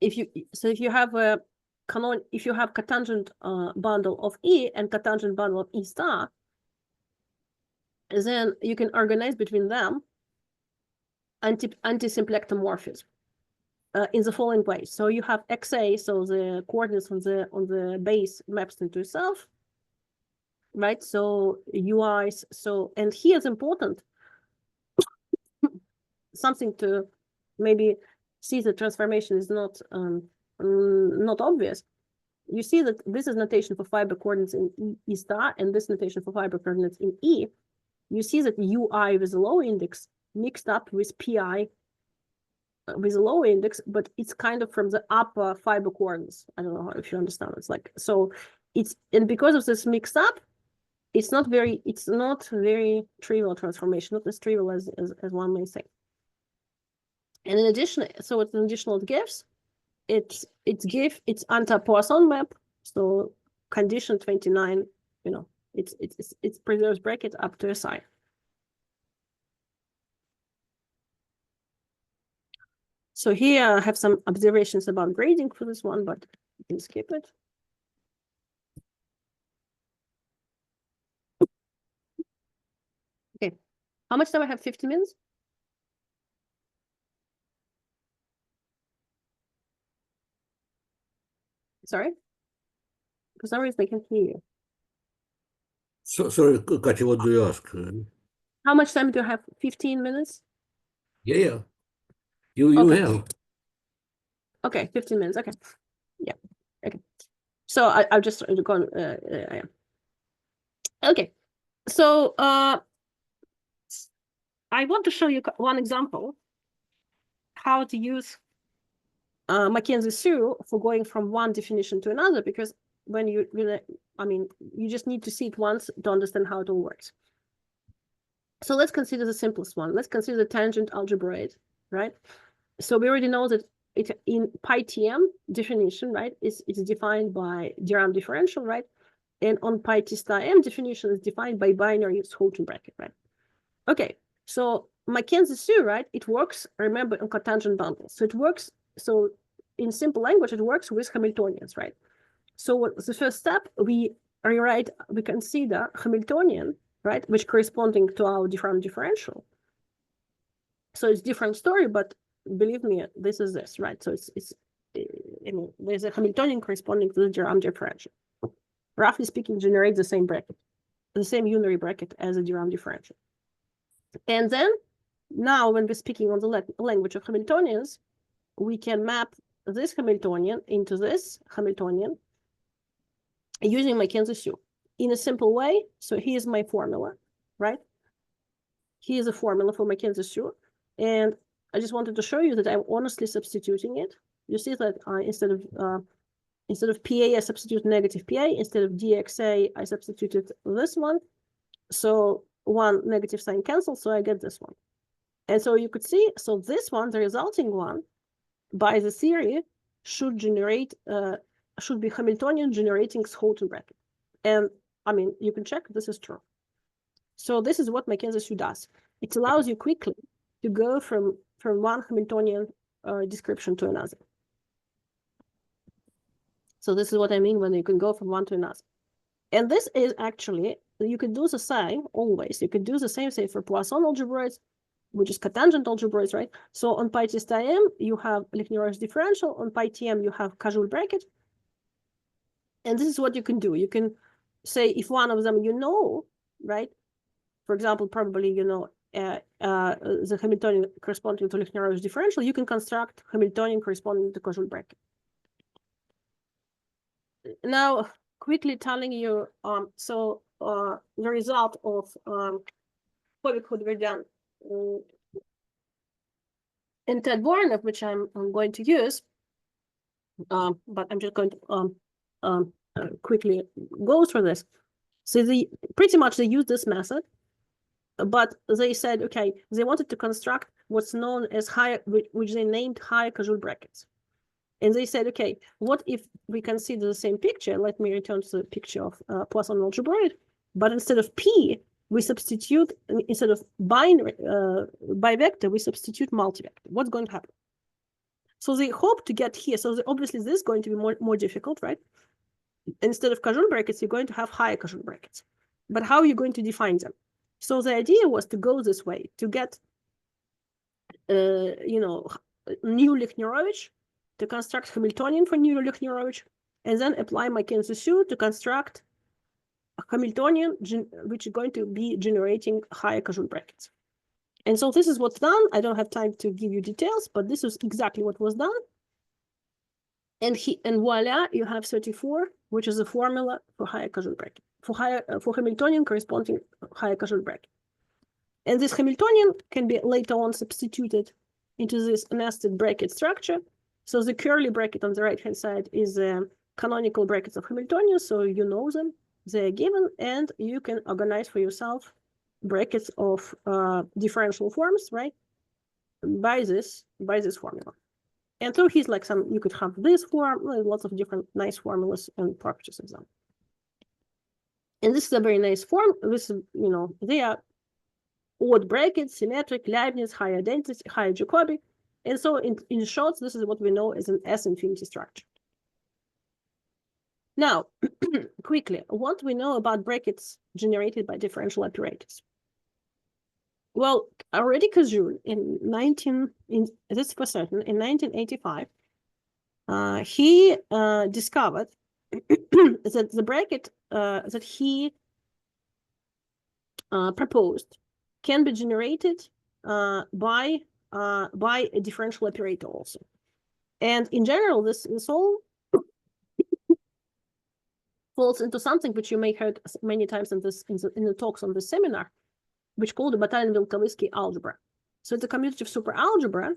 if you have a if you have cotangent bundle of E and cotangent bundle of E star, then you can organize between them anti-symplectomorphism in the following way. So you have XA, so the coordinates on the base maps into itself, right? So UIs, so, and here's important, something to maybe see the transformation is not obvious. You see that this is notation for fiber coordinates in E star, and this notation for fiber coordinates in E. You see that UI with a low index mixed up with PI with a low index, but it's kind of from the upper fiber coordinates. I don't know if you understand. It's like, so it's, and because of this mix up, it's not very trivial transformation, not as trivial as one may say. And in addition, so it's an additional it gives, it's anti-Poisson map. So condition 29, you know, it's preserves bracket up to SI. So here I have some observations about grading for this one, but you can skip it. Okay, how much time I have? 50 minutes? Sorry? For some reason I can't hear you. So, sorry, Katya, what do you ask? How much time do you have? 15 minutes? Yeah. You Okay. have. Okay, 15 minutes. Okay. Yeah. Okay. So I'll just go on. Okay. So I want to show you one example how to use Mackenzie-Sue for going from one definition to another, because when you really, I mean, you just need to see it once to understand how it all works. So let's consider the simplest one. Let's consider the tangent algebraic, right? So we already know that it in PyTM definition, right, it's defined by Durham differential, right? And on PyT star M definition is defined by binary Schouten bracket, right? Okay, so Mackenzie-Sue, right, it works, remember, on cotangent bundles. So it works, so in simple language, it works with Hamiltonians, right? So the first step, we consider Hamiltonian, right, which corresponding to our Durham differential. So it's different story, but believe me, this is this, right? So it's I mean, there's a Hamiltonian corresponding to the Durham differential. Roughly speaking, generate the same bracket, the same unary bracket as a Durham differential. And then now when we're speaking on the language of Hamiltonians, we can map this Hamiltonian into this Hamiltonian using Mackenzie-Sue in a simple way. So here's my formula, right? Here's a formula for Mackenzie-Sue. And I just wanted to show you that I'm honestly substituting it. You see that instead of PA, I substitute negative PA. Instead of DXA, I substituted this one. So one negative sign cancels, so I get this one. And so you could see, so this one, the resulting one, by the theory, should generate, should be Hamiltonian generating Schouten bracket. And I mean, you can check this is true. So this is what Mackenzie-Sue does. It allows you quickly to go from one Hamiltonian description to another. So this is what I mean when you can go from one to another. And this is actually, you could do the same always. You could do the same, say, for Poisson algebraics, which is cotangent algebraics, right? So on PyT star M, you have Lechner-Roche differential. On PyTM, you have Cajole bracket. And this is what you can do. You can say if one of them you know, right? For example, probably you know the Hamiltonian corresponding to Lechner-Roche differential, you can construct Hamiltonian corresponding to Cajole bracket. Now, quickly telling you, the result of Povik-Hood-Verdun and Ted Voronov, which I'm going to use, but I'm just going to quickly go through this. So pretty much they use this method, but they said, okay, they wanted to construct what's known as higher, which they named higher Cajole brackets. And they said, okay, what if we consider the same picture? Let me return to the picture of Poisson algebraic, but instead of P, we substitute, instead of binary bivector, we substitute multivector. What's going to happen? So they hope to get here. So obviously this is going to be more difficult, right? Instead of Cajun brackets, you're going to have higher Cajun brackets. But how are you going to define them? So the idea was to go this way, to get, new Lichnerovich, to construct Hamiltonian for new Lichnerovich, and then apply Mackenzie-Sue to construct a Hamiltonian, which is going to be generating higher Cajun brackets. And so this is what's done. I don't have time to give you details, but this is exactly what was done. And voila, you have 34, which is a formula for higher Cajun bracket, for Hamiltonian corresponding higher Cajun bracket. And this Hamiltonian can be later on substituted into this nested bracket structure. So the curly bracket on the right-hand side is the canonical brackets of Hamiltonian, so you know them, they're given, and you can organize for yourself brackets of differential forms, right? By this formula. And so he's like you could have this form, lots of different nice formulas and properties of them. And this is a very nice form. This, they are odd brackets, symmetric, Leibniz, high identity, high Jacobi. And so in short, this is what we know as an S-infinity structure. Now, quickly, what we know about brackets generated by differential operators? Well, already Cajun this for certain, in 1985, he discovered that the bracket that he proposed can be generated by a differential operator also. And in general, this all falls into something which you may have heard many times in the talks on this seminar, which called the Batalin-Vilkovisky algebra. So it's a commutative superalgebra,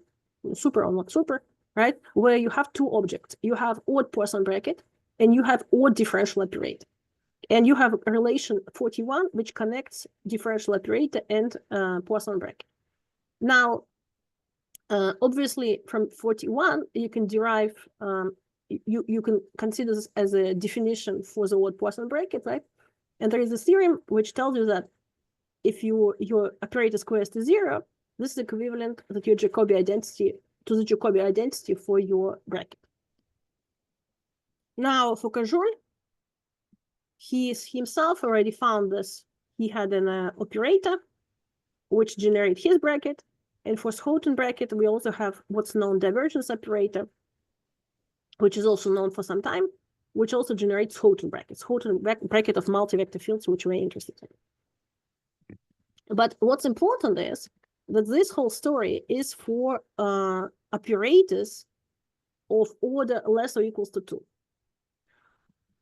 super or not super, right? Where you have two objects. You have odd Poisson bracket and you have odd differential operator. And you have a relation 41, which connects differential operator and Poisson bracket. Now, obviously from 41, you can derive, you can consider this as a definition for the odd Poisson bracket, right? And there is a theorem which tells you that if your operator squares to 0, this is equivalent to your Jacobi identity, for your bracket. Now for Cajun, he himself already found this. He had an operator which generate his bracket, and for Schouten bracket we also have what's known divergence operator, which is also known for some time, which also generates Schouten brackets, Schouten bracket of multi-vector fields, which we're interested in. But what's important is that this whole story is for operators of order less or equals to 2.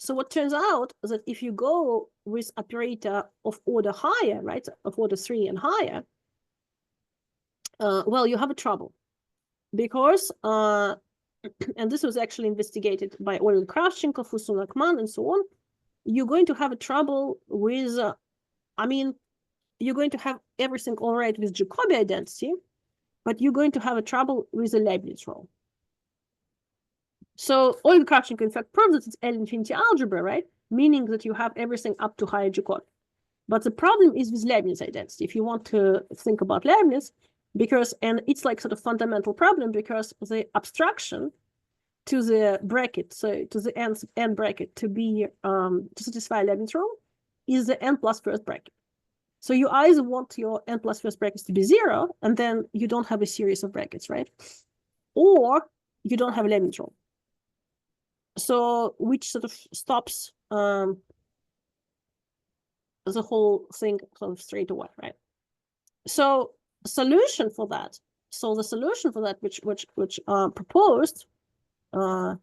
So what turns out is that if you go with operator of order higher, right, of order 3 and higher, well, you have a trouble because, and this was actually investigated by Olin Kravchenko, Fusun Akman, and so on, you're going to have a trouble with, you're going to have everything all right with Jacobi identity, but you're going to have a trouble with the Leibniz rule. So Olin Kravchenko, in fact, proves that it's L-infinity algebra, right? Meaning that you have everything up to higher Jacobi. But the problem is with Leibniz identity. If you want to think about Leibniz, and it's like sort of fundamental problem because the abstraction to the bracket, so to the n bracket to be to satisfy Leibniz rule is the n plus first bracket. So you either want your n plus first brackets to be 0, and then you don't have a series of brackets, right? Or you don't have a Leibniz rule. So which sort of stops the whole thing sort of straight away, right? So the solution for that, which proposed, and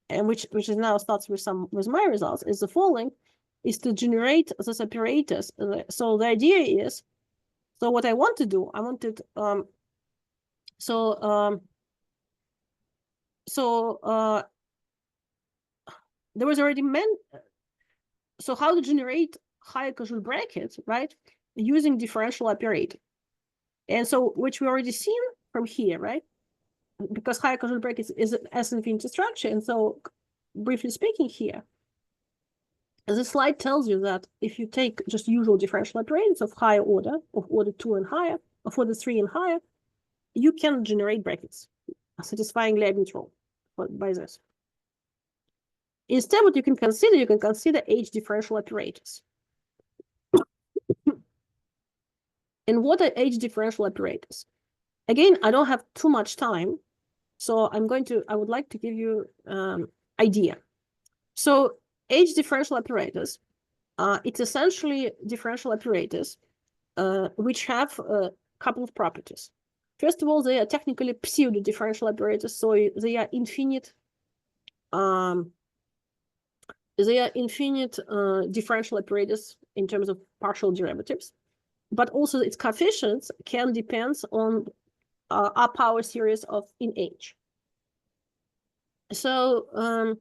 which is now starts with my results, is the following: is to generate those operators. So the idea is, so what I want to do, I wanted there was already so how to generate higher Cajun brackets, right, using differential operator. And so which we already seen from here, right, because higher Cajun brackets is an S-infinity structure. And so briefly speaking here, The slide tells you that if you take just usual differential operators of higher order, of order 2 and higher, of order 3 and higher, you can generate brackets satisfying Leibniz rule by this. Instead, what you can consider H differential operators. And what are H differential operators? Again, I don't have too much time, so I would like to give you idea. So H differential operators, it's essentially differential operators which have a couple of properties. First of all, they are technically pseudo differential operators, so they are infinite. They are infinite differential operators in terms of partial derivatives, but also its coefficients can depend on a power series of in H. So,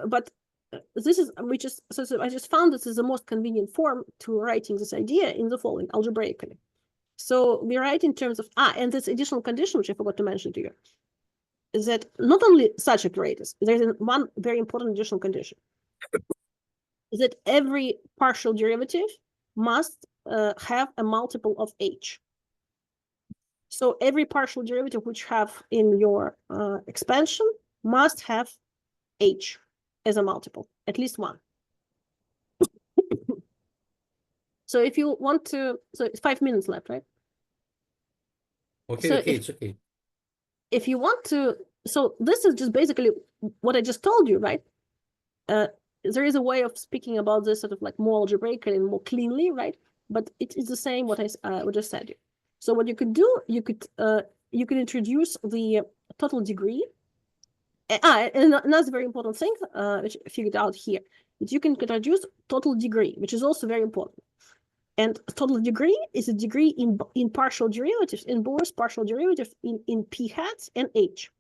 but this is so I just found this is the most convenient form to writing this idea in the following algebraically. So we write in terms of and this additional condition which I forgot to mention to you is that not only such operators, there's one very important additional condition, is that every partial derivative must have a multiple of H. So every partial derivative which have in your expansion must have H as a multiple, at least one. So if you want to, so it's 5 minutes left, right? Okay, so okay, it's okay. If you want to, so this is just basically what I just told you, right? There is a way of speaking about this sort of like more algebraically and more cleanly, right? But it is the same what I just said. So what you could do, you could introduce the total degree. And another very important thing, which I figured out here, is you can introduce total degree, which is also very important. And total degree is a degree in partial derivatives, in both partial derivatives in p hats and h.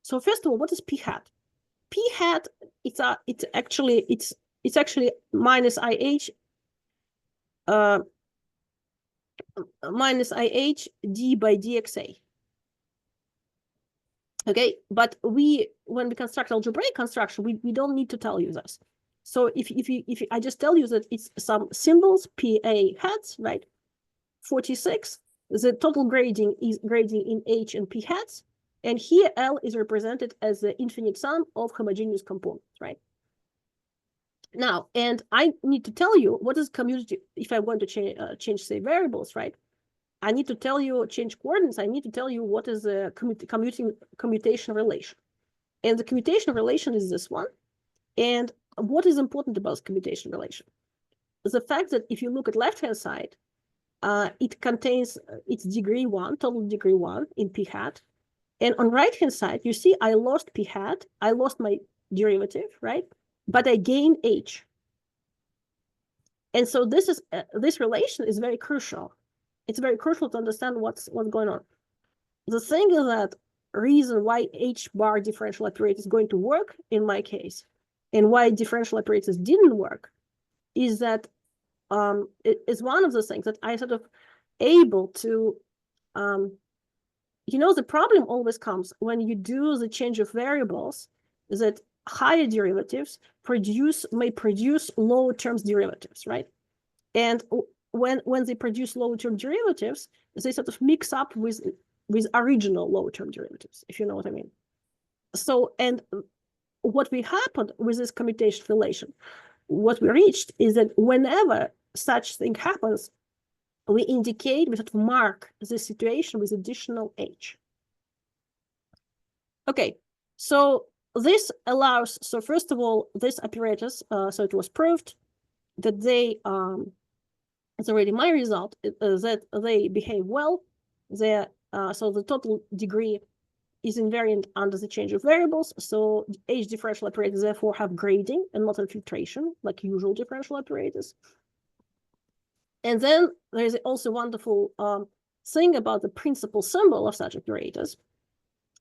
So first of all, what is p hat? P hat, it's actually minus IH minus IH d by dxa. Okay, but when we construct algebraic construction, we don't need to tell you this. So if I just tell you that it's some symbols PA hats, right? 46, the total grading is grading in H and P hats, and here L is represented as the infinite sum of homogeneous components, right? Now, and I need to tell you what is commutative if I want to change say variables, right? I need to tell you change coordinates. I need to tell you what is the commutation relation. And the commutation relation is this one. And what is important about this commutation relation? The fact that if you look at left-hand side, it contains its degree 1, total degree 1 in p hat. And on right-hand side, you see I lost p hat. I lost my derivative, right? But I gain h. And so this relation is very crucial. It's very crucial to understand what's going on. The thing is that reason why H bar differential operator is going to work in my case, and why differential operators didn't work, is that it is one of those things that I sort of able to, the problem always comes when you do the change of variables, is that higher derivatives may produce lower terms derivatives, right? And when they produce lower term derivatives, they sort of mix up with original lower term derivatives, if you know what I mean. So, and what we happened with this commutation relation, what we reached is that whenever such thing happens, we sort of mark the situation with additional h. Okay, so this allows, so first of all, these operators, so it was proved that they, it's already my result, that they behave well. So the total degree is invariant under the change of variables. So H differential operators therefore have grading and not infiltration, like usual differential operators. And then there's also a wonderful thing about the principal symbol of such operators,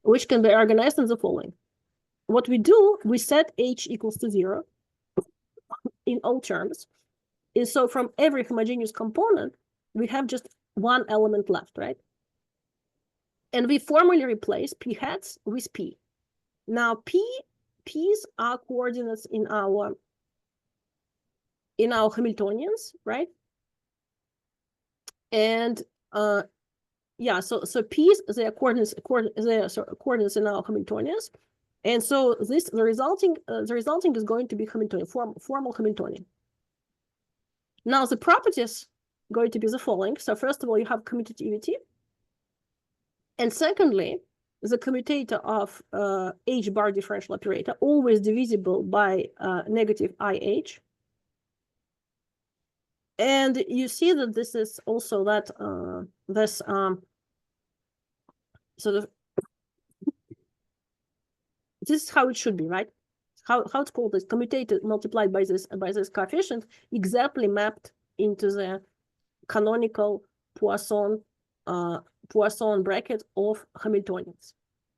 which can be organized in the following. What we do, we set H equals to 0 in all terms. And so from every homogeneous component, we have just one element left, right? And we formally replace p hats with p. Now p p's are coordinates in our Hamiltonians, right? And yeah, so p's, they are coordinates in our Hamiltonians, and so the resulting is going to be Hamiltonian, formal Hamiltonian. Now the properties going to be the following. So first of all, you have commutativity, and secondly, the commutator of H bar differential operator always divisible by negative IH. And you see that this is also that this sort of, this is how it should be, right? How it's called, this commutator multiplied by this coefficient exactly mapped into the canonical Poisson bracket of Hamiltonians.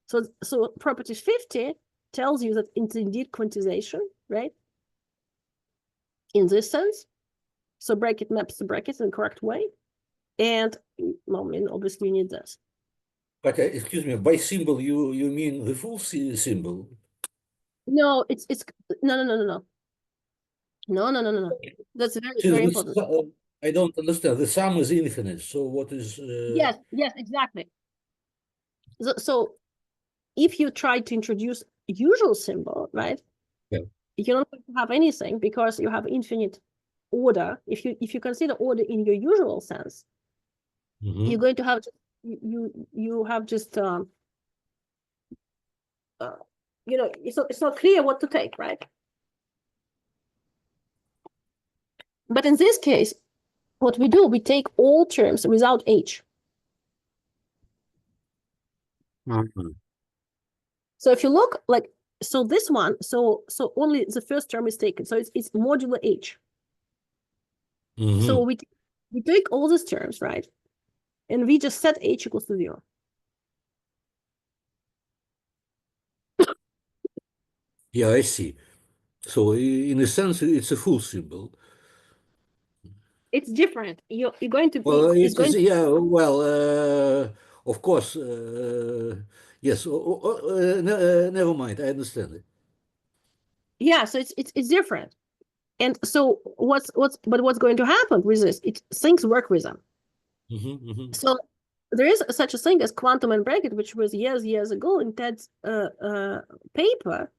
So property 50 tells you that it's indeed quantization, right? In this sense. So bracket maps to brackets in the correct way. And well, I mean, obviously you need this. But excuse me, by symbol you mean the full symbol? No, it's no. That's very important. I don't understand. The sum is infinite. So what is? Yes, exactly. So if you try to introduce usual symbol, right? Yeah. You don't have anything because you have infinite order. If you consider order in your usual sense, you're going to have you have just you know, it's not clear what to take, right? But in this case, what we do, we take all terms without H. So if you look like, so this one, so only the first term is taken. So it's modulo H. So we take all these terms, right? And we just set H equals to 0. Yeah, I see. So in a sense, it's a full symbol. It's different. You're going to be. Well, yeah. Well, of course. Yes. Never mind. I understand it. Yeah. So it's different. And so what's going to happen with this? Things work with them. So there is such a thing as quantum and bracket, which was years ago in Ted's paper,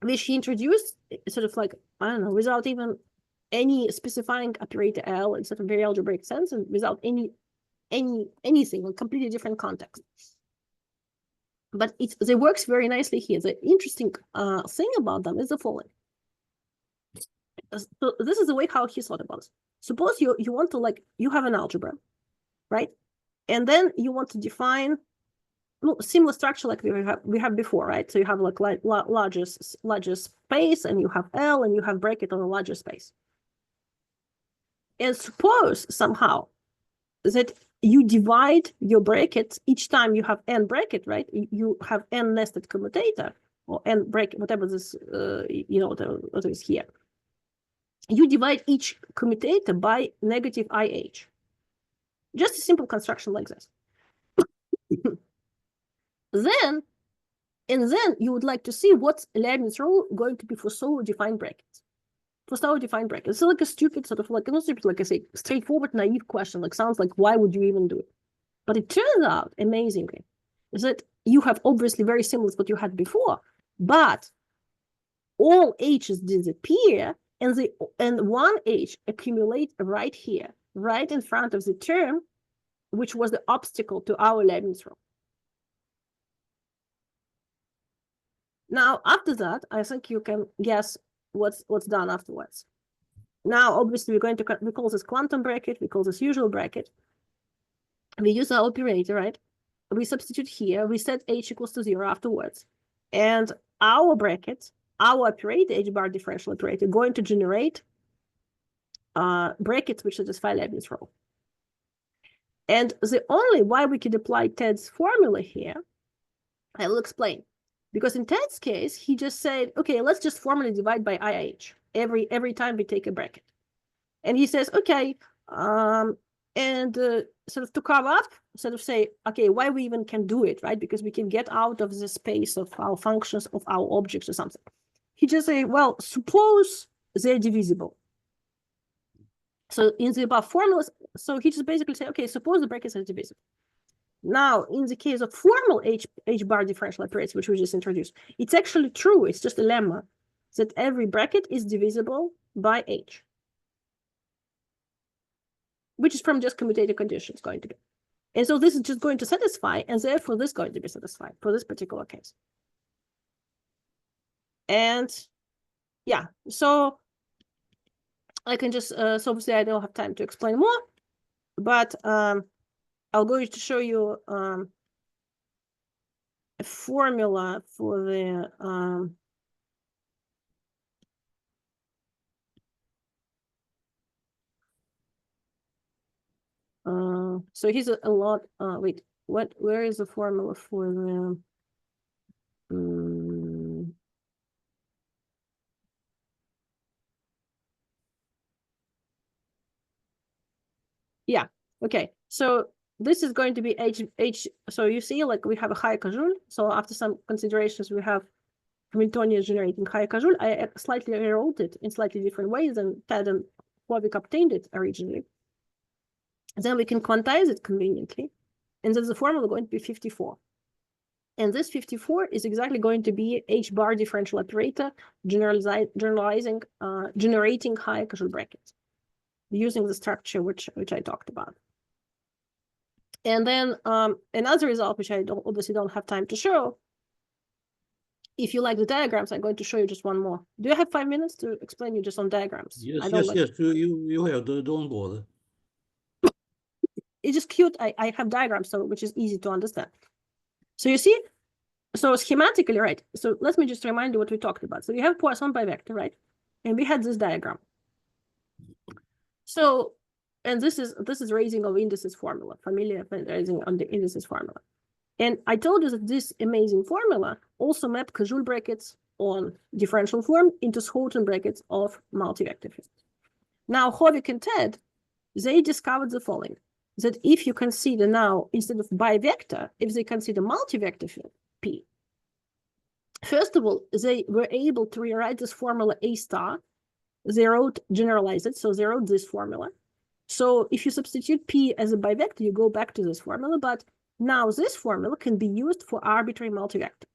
which he introduced sort of like, I don't know, without even any specifying operator L in sort of very algebraic sense, and without anything, a completely different context. But they works very nicely here. The interesting thing about them is the following. So this is the way how he thought about it. Suppose you want to, like, you have an algebra, right? And then you want to define similar structure like we have before, right? So you have like largest space, and you have L, and you have bracket on a larger space. And suppose somehow that you divide your brackets each time you have n bracket, right? You have n nested commutator or n bracket, whatever this what is here. You divide each commutator by negative IH. Just a simple construction like this. Then you would like to see what's Leibniz rule going to be for solo defined brackets. For solo defined brackets. It's like a stupid sort of, like, not stupid, like I say, straightforward, naive question. Like, sounds like, why would you even do it? But it turns out, amazingly, is that you have obviously very similar to what you had before, but all H's disappear, and one H accumulate right here, right in front of the term, which was the obstacle to our Leibniz rule. Now, after that, I think you can guess what's done afterwards. Now, obviously, we call this quantum bracket, we call this usual bracket. We use our operator, right? We substitute here, we set H equals to 0 afterwards. And our bracket, our operator, H bar differential operator, going to generate brackets which satisfy Leibniz rule. And the only why we could apply Ted's formula here, I will explain. Because in Ted's case, he just said, okay, let's just formally divide by IH every time we take a bracket. And he says, okay, And sort of to cover up, sort of say, okay, why we even can do it, right? Because we can get out of the space of our functions, of our objects or something. He just say, well, suppose they're divisible. So in the above formulas, so he just basically say, okay, suppose the brackets are divisible. Now, in the case of formal H-bar differential operators, which we just introduced, it's actually true. It's just a lemma that every bracket is divisible by H, which is from just commutative conditions going to be. And so this is just going to satisfy, and therefore this is going to be satisfied for this particular case. And yeah, so I can just, so obviously I don't have time to explain more, but I'll go to show you a formula for the so here's a lot. Wait, where is the formula for the yeah, okay. So this is going to be H. So you see, like we have a Hayek-Joule. So after some considerations, we have Hamiltonian generating Hayek-Joule. I slightly rewrote it in slightly different ways than Ted and Warwick obtained it originally. Then we can quantize it conveniently. And then the formula is going to be 54. And this 54 is exactly going to be H-bar differential operator generating Hayek-Joule brackets using the structure which I talked about. And then another result, which I obviously don't have time to show. If you like the diagrams, I'm going to show you just one more. Do you have 5 minutes to explain you just on diagrams? Yes, you have, don't bother. It's just cute. I have diagrams, so which is easy to understand. So you see, so schematically, right? So let me just remind you what we talked about. So you have Poisson bivector, right? And we had this diagram. So, and this is raising of indices formula, familiar raising on the indices formula. And I told you that this amazing formula also mapped Joule brackets on differential form into Schouten brackets of multivector fields. Now, Hovik and Ted, they discovered the following, that if you consider now, instead of bivector, if they consider multivector field, P, first of all, they were able to rewrite this formula A star. They wrote, generalize it, so they wrote this formula. So if you substitute P as a bivector, you go back to this formula, but now this formula can be used for arbitrary multivector.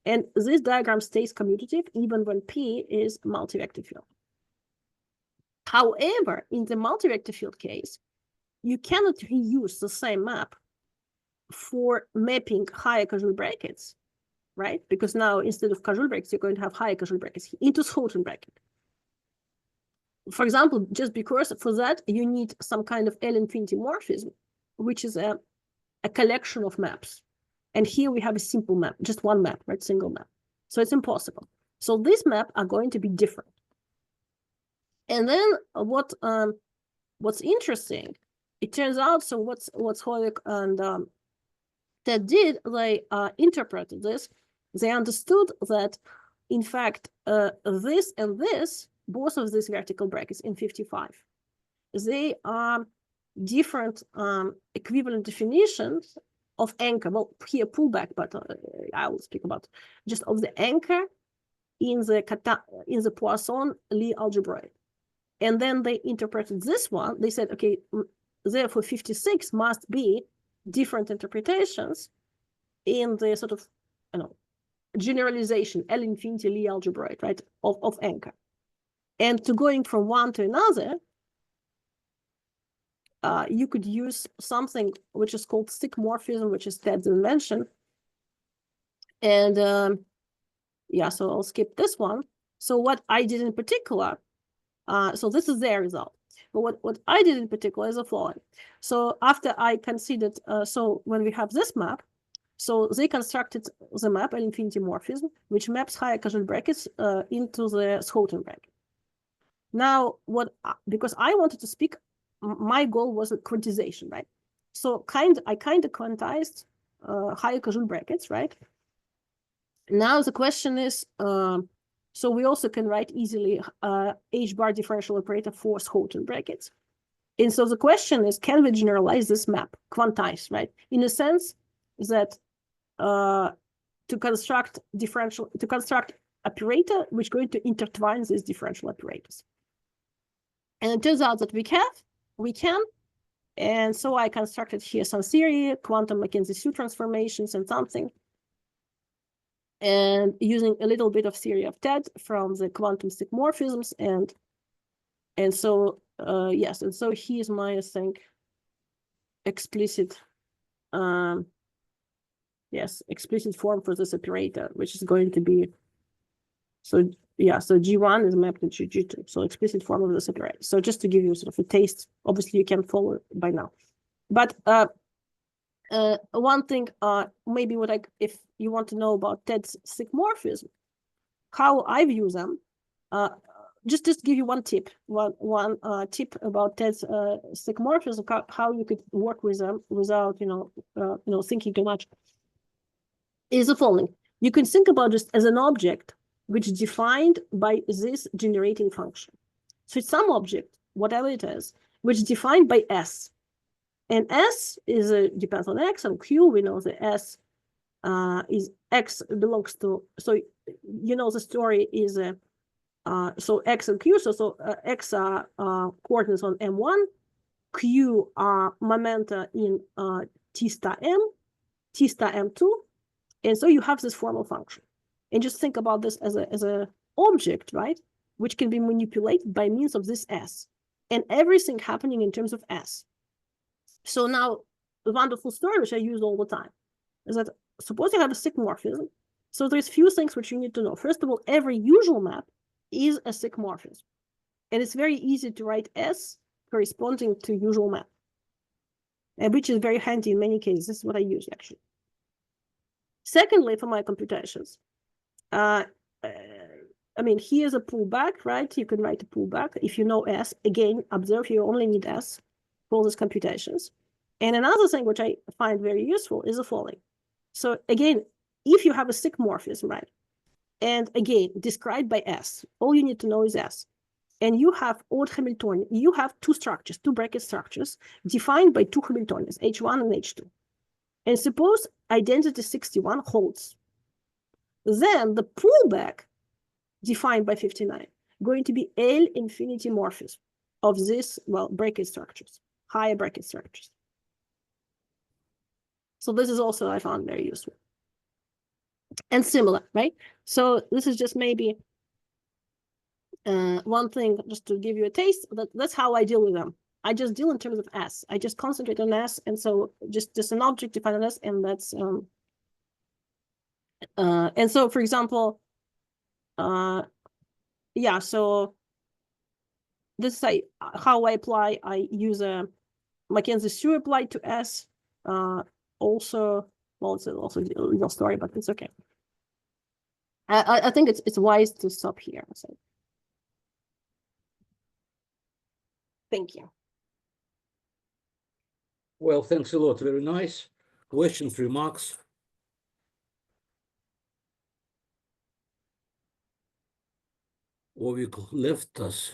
And this diagram stays commutative even when P is multivector field. However, in the multivector field case, you cannot reuse the same map for mapping Hayek-Joule brackets, right? Because now instead of Joule brackets, you're going to have Hayek-Joule brackets into Schouten bracket. For example, just because for that, you need some kind of L-infinity morphism, which is a collection of maps. And here we have a simple map, just one map, right? Single map. So it's impossible. So these maps are going to be different. And then what's interesting, it turns out, so what's Hovik and Ted did, they interpreted this. They understood that, in fact, this and this, both of these vertical brackets in 55, they are different equivalent definitions of anchor. Well, here pullback, but I will speak about just of the anchor in the Poisson Lie algebroid. And then they interpreted this one. They said, okay, therefore 56 must be different interpretations in the sort of, generalization L-infinity Lie algebroid, right, of anchor. And to going from one to another, you could use something which is called stick morphism, which is Ted's invention. And yeah, so I'll skip this one. So what I did in particular, so this is their result. But what I did in particular is the following. So after I considered, so when we have this map, so they constructed the map, L-infinity morphism, which maps Hayek-Joule brackets into the Schouten bracket. Now, because I wanted to speak, my goal was a quantization, right? So I kind of quantized Hayek-Joule brackets, right? Now the question is, so we also can write easily H-bar differential operator for Schouten brackets. And so the question is, can we generalize this map, quantize, right? In a sense that to construct operator which is going to intertwine these differential operators. And it turns out that we can. And so I constructed here some theory, quantum Mackenzie-Hsu transformations and something. And using a little bit of theory of TED from the quantum sigmorphisms. And so, yes, and so here's my, I think, explicit, explicit form for this operator, which is going to be, so yeah, so G1 is mapped to G2, so explicit form of this operator. So just to give you sort of a taste, obviously you can follow it by now. But one thing, maybe if you want to know about TED's sigmorphism, how I view them, just give you one tip, one tip about TED's sigmorphism, how you could work with them without thinking too much, is the following. You can think about just as an object which is defined by this generating function. So it's some object, whatever it is, which is defined by S. And S is depends on X and Q. We know the S is X belongs to, so the story is so X and Q, so X are coordinates on M1, Q are momenta in T star M, T star M2, and so you have this formal function. And just think about this as a object, right? Which can be manipulated by means of this S. And everything happening in terms of S. So now, the wonderful story, which I use all the time, is that suppose you have a sigmorphism. So there's few things which you need to know. First of all, every usual map is a sigmorphism. And it's very easy to write S corresponding to usual map, which is very handy in many cases. This is what I use, actually. Secondly, for my computations, here's a pullback, right? You can write a pullback. If you know S, again, observe you only need S for all these computations. And another thing which I find very useful is the following. So again, if you have a sigmorphism, right? And again, described by S, all you need to know is S. And you have odd Hamiltonian, you have two structures, two bracket structures, defined by two Hamiltonians, H1 and H2. And suppose identity 61 holds. Then the pullback defined by 59 going to be L infinity morphism of this, bracket structures, higher bracket structures. So this is also I found very useful. And similar, right? So this is just maybe one thing just to give you a taste. That's how I deal with them. I just deal in terms of S. I just concentrate on S, and so just an object defined on S, and that's and so for example, yeah. So this is how I apply. I use a Mackenzie-Hsu applied to S. Also, it's also a little story, but it's okay. I think it's wise to stop here. So. Thank you. Well, thanks a lot. Very nice. Questions, remarks? Ovik left us.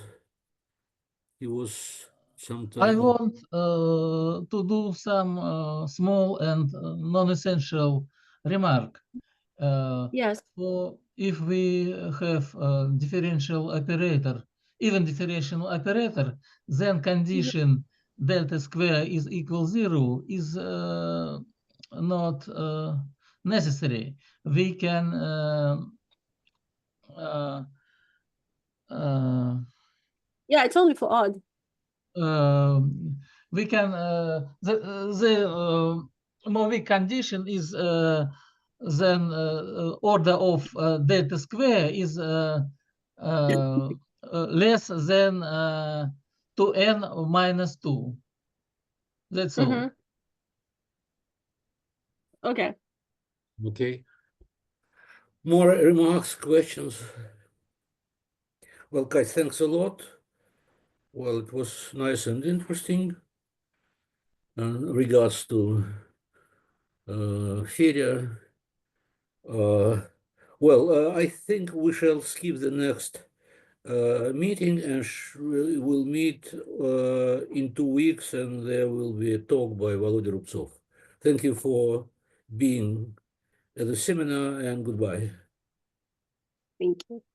He was sometime. I want to do some small and non-essential remark. Yes. So if we have a differential operator, even differential operator, then condition delta square is equal 0 is not necessary. We can yeah, it's only for odd. We can the Movic condition is then order of delta square is less than 2n minus 2. That's all. Okay. Okay. More remarks, questions? Well, guys, thanks a lot. Well, it was nice and interesting. Regards to Feria. I think we shall skip the next meeting, and we'll meet in 2 weeks, and there will be a talk by Volodya Rubtsov. Thank you for being at the seminar, and goodbye. Thank you.